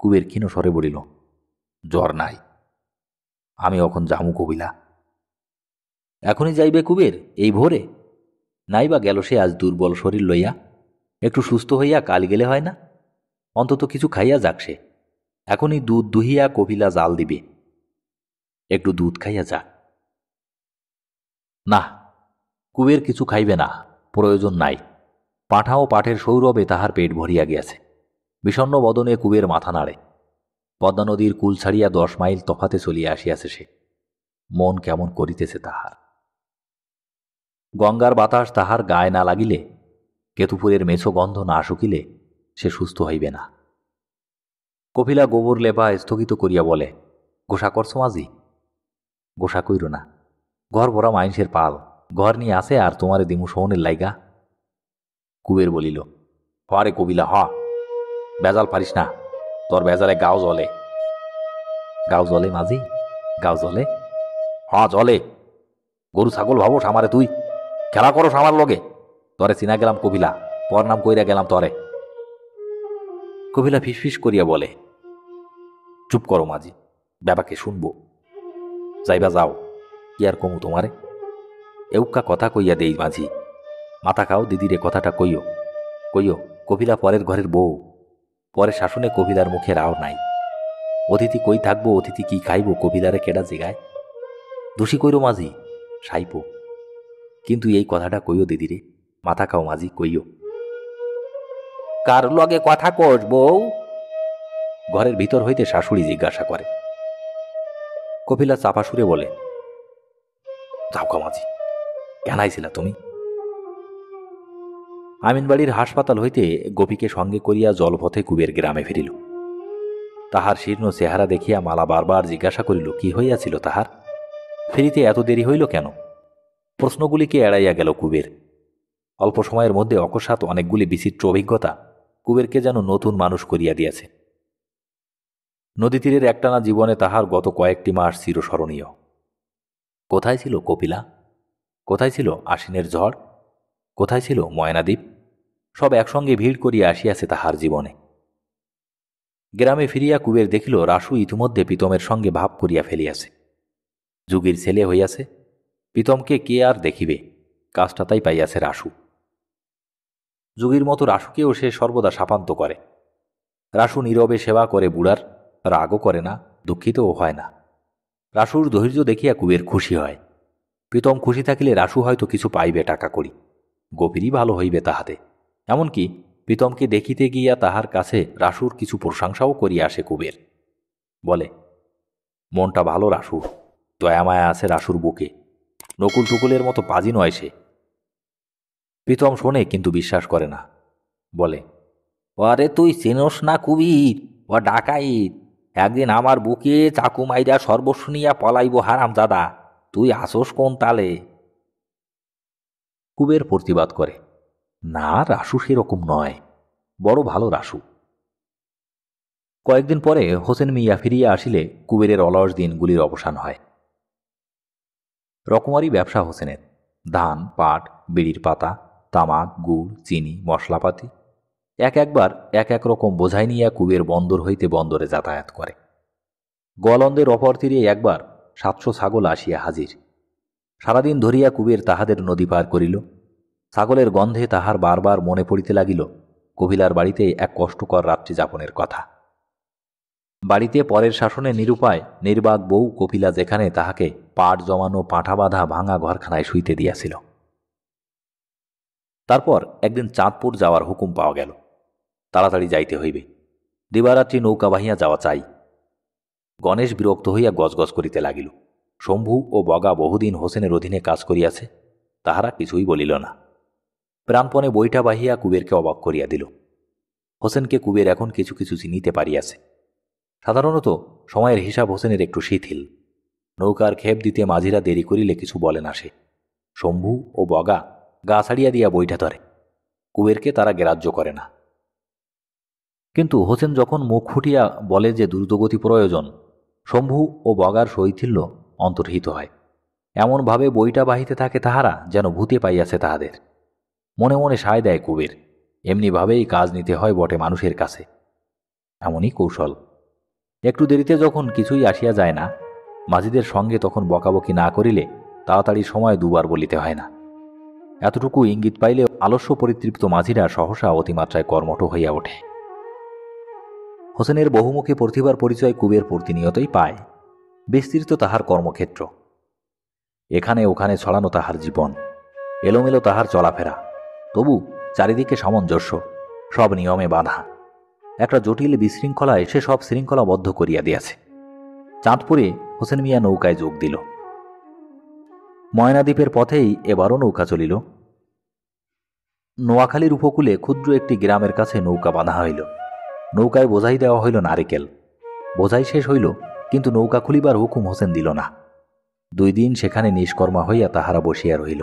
কুবের ক্ষীণ স্বরে বলিল, জ্বর নাই। আমি অখন যামু কপিলা। এখনই যাইবে কুবের এই ভোরে? নাই বা গেল সে আজ দুর্বল শরীর লইয়া? একটু সুস্থ হইয়া কাল গেলে হয় না? অন্তত কিছু খাইয়া যাক সে। এখনই দুধ দুহিয়া কপিলা জাল দিবে। একটু দুধ খাইয়া যাক। না, কুবের কিছু খাইবে না, প্রয়োজন নাই। পাঁঠা ও পাঠের সৌরভে তাহার পেট ভরিয়া গিয়াছে। বিষণ্ণ বদনে কুবের মাথা নাড়ে। পদ্মা নদীর কুল ছাড়িয়া 10 মাইল তফাতে চলিয়া আসিয়াছে সে। মন কেমন করিতেছে তাহার। গঙ্গার বাতাস তাহার গায়ে না লাগিলে, কেতুপুরের মেছো গন্ধ না শুকিলে সে সুস্থ হইবে না। কপিলা গোবর লেপা স্থগিত করিয়া বলে, গোসা করছো মাঝি? গোসা কইর না, ঘর ভরা মাইনসের পাল, ঘর নিয়ে আসে আর তোমারে দিমু শোনের লাইগা। কুবের বলিল, হরে কপিলা হ, বেজাল পারিস না, তোর বেজালে গাও জ্বলে। গাও জ্বলে মাঝি? গাও জ্বলে? হ জ্বলে। গরু ছাগল ভাবস আমারে তুই? খেলা করস আমার লগে? তরে চিনা গেলাম কপিলা, পর নাম কইরা গেলাম তরে। কপিলা ফিসফিস করিয়া বলে, চুপ করো মাঝি, ব্যাপাকে শুনবো। যাইবা যাও, কি আর কমু তোমারে? এউক্কা কথা কইয়া দেই মাঝি। মাথা খাও, দিদিরে কথাটা কইও। কইও কপিলা পরের ঘরের বউ। পরে শাসনে কপিলার মুখে রাও নাই। অতিথি কই থাকবো, অতিথি কি খাইব, কপিলারে কেডা জিগায়? দোষী কইরো মাঝি, সাইপো। কিন্তু এই কথাটা কইও দিদিরে, মাথা খাও মাঝি, কইও। কার লগে কথা কোস বউ? ঘরের ভিতর হইতে শাশুড়ি জিজ্ঞাসা করে। কপিলা চাপা সুরে বলে, যাও কা মাঝি, কেন আইছিলা তুমি? আমিনবাড়ির হাসপাতাল হইতে গোপীকে সঙ্গে করিয়া জলপথে কুবের গ্রামে ফিরিল। তাহার শীর্ণ চেহারা দেখিয়া মালা বারবার জিজ্ঞাসা করিল কি হইয়াছিল তাহার, ফিরিতে এত দেরি হইল কেন? প্রশ্নগুলিকে এড়াইয়া গেল কুবের। অল্প সময়ের মধ্যে অকস্মাৎ অনেকগুলি বিচিত্র অভিজ্ঞতা কুবেরকে যেন নতুন মানুষ করিয়া দিয়াছে। নদীতীরের একটানা জীবনে তাহার গত কয়েকটি মাস চিরস্মরণীয়। কোথায় ছিল কপিলা? কোথায় ছিল আশ্বিনের ঝড়? কোথায় ছিল ময়নাদ্বীপ? সব একসঙ্গে ভিড় করিয়া আসিয়াছে তাহার জীবনে। গ্রামে ফিরিয়া কুবের দেখিল রাসু ইতিমধ্যে প্রীতমের সঙ্গে ভাব করিয়া ফেলিয়াছে। যুগীর ছেলে হইয়াছে, প্রীতমকে কে আর দেখিবে, কাজটা তাই পাইয়াছে রাসু। যুগীর মতো রাসুকেও সে সর্বদা শাপান্ত করে। রাসু নীরবে সেবা করে বুড়ার, রাগও করে না, দুঃখিতও হয় না। রাসুর ধৈর্য দেখিয়া কুবের খুশি হয়। প্রীতম খুশি থাকিলে রাসু হয়তো কিছু পাইবে টাকা করি, গোপীরই ভালো হইবে তাহাতে। এমনকি প্রীতমকে দেখিতে গিয়া তাহার কাছে রাসুর কিছু প্রশংসাও করিয়া আসে কুবের। বলে, মনটা ভালো রাসুর, দয়ামায়া আছে রাসুর বুকে, নকুল টুকুলের মতো পাজি নয় সে। প্রীতম শোনে কিন্তু বিশ্বাস করে না। বলে, আরে তুই চেনস না কুবির, ও ডাকাইত, একদিন আমার বুকে চাকু মাইরা সর্বস্ব নিয়া পলাইব হারাম দাদা, তুই আসোস কোন তালে? কুবের প্রতিবাদ করে, না রাসু সেরকম নয়, বড় ভালো রাসু। কয়েকদিন পরে হোসেন মিয়া ফিরিয়া আসিলে কুবেরের অলস দিনগুলির অবসান হয়। রকমারি ব্যবসা হোসেনের, ধান, পাট, বিড়ির পাতা, তামাক, গুড়, চিনি, মশলাপাতি একবার এক এক রকম বোঝাই নিয়া কুবের বন্দর হইতে বন্দরে যাতায়াত করে। গোয়ালন্দের অপর তীরে একবার 700 ছাগল আসিয়া হাজির। সারাদিন ধরিয়া কুবের তাহাদের নদী পার করিল। ছাগলের গন্ধে তাহার বারবার মনে পড়িতে লাগিল কপিলার বাড়িতে এক কষ্টকর রাত্রি যাপনের কথা। বাড়িতে পরের শাসনে নিরুপায় নির্বাক বউ কপিলা যেখানে তাহাকে পাট জমানো পাঁঠা বাঁধা ভাঙা ঘরখানায় শুইতে দিয়াছিল। তারপর একদিন চাঁদপুর যাওয়ার হুকুম পাওয়া গেল। তাড়াতাড়ি যাইতে হইবে, দিবারাত্রি নৌকা বাহিয়া যাওয়া চাই। গণেশ বিরক্ত হইয়া গজগজ করিতে লাগিল। শম্ভু ও বগা বহুদিন হোসেনের অধীনে কাজ করিয়াছে, তাহারা কিছুই বলিল না। প্রাণপণে বইটা বাহিয়া কুবেরকে অবাক করিয়া দিল। হোসেনকে কুবের এখন কিছু কিছু চিনিতে পারিয়াছে। সাধারণত সময়ের হিসাব হোসেনের একটু শিথিল। নৌকার খেপ দিতে মাঝিরা দেরি করিলে কিছু বলে না সে। শম্ভু ও বগা গা ছাড়িয়া দিয়া বইটা ধরে, কুবেরকে তারা গ্রাহ্য করে না। কিন্তু হোসেন যখন মুখ ফুটিয়া বলে যে দ্রুতগতি প্রয়োজন, শম্ভু ও বগার শৈথিল্য অন্তর্হিত হয়। এমনভাবে বইটা বাহিতে থাকে তাহারা যেন ভূতে পাইয়াছে তাহাদের। মনে মনে সায় দেয় কুবের, এমনিভাবেই কাজ নিতে হয় বটে মানুষের কাছে, এমনই কৌশল। একটু দেরিতে যখন কিছুই আসিয়া যায় না, মাঝিদের সঙ্গে তখন বকাবকি না করিলে তাড়াতাড়ি সময় দুবার বলিতে হয় না। এতটুকু ইঙ্গিত পাইলে আলস্য পরিতৃপ্ত মাঝিরা সহসা অতিমাত্রায় কর্মঠ হইয়া ওঠে। হোসেনের বহুমুখী প্রতিভার পরিচয় কুবের প্রতিনিয়তই পায়। বিস্তৃত তাহার কর্মক্ষেত্র, এখানে ওখানে ছড়ানো তাহার জীবন, এলোমেলো তাহার চলাফেরা, তবু চারিদিকে সামঞ্জস্য, সব নিয়মে বাঁধা। একটা জটিল বিশৃঙ্খলায় সে সব শৃঙ্খলাবদ্ধ করিয়া দিয়াছে। চাঁদপুরে হোসেন মিয়া নৌকায় যোগ দিল। ময়নাদ্বীপের পথেই এবারও নৌকা চলিল। নোয়াখালীর উপকূলে ক্ষুদ্র একটি গ্রামের কাছে নৌকা বাঁধা হইল। নৌকায় বোঝাই দেওয়া হইল নারিকেল। বোঝাই শেষ হইল, কিন্তু নৌকা খুলিবার হুকুম হোসেন দিল না। 2 দিন সেখানে নিষ্কর্মা হইয়া তাহারা বসিয়া রহিল।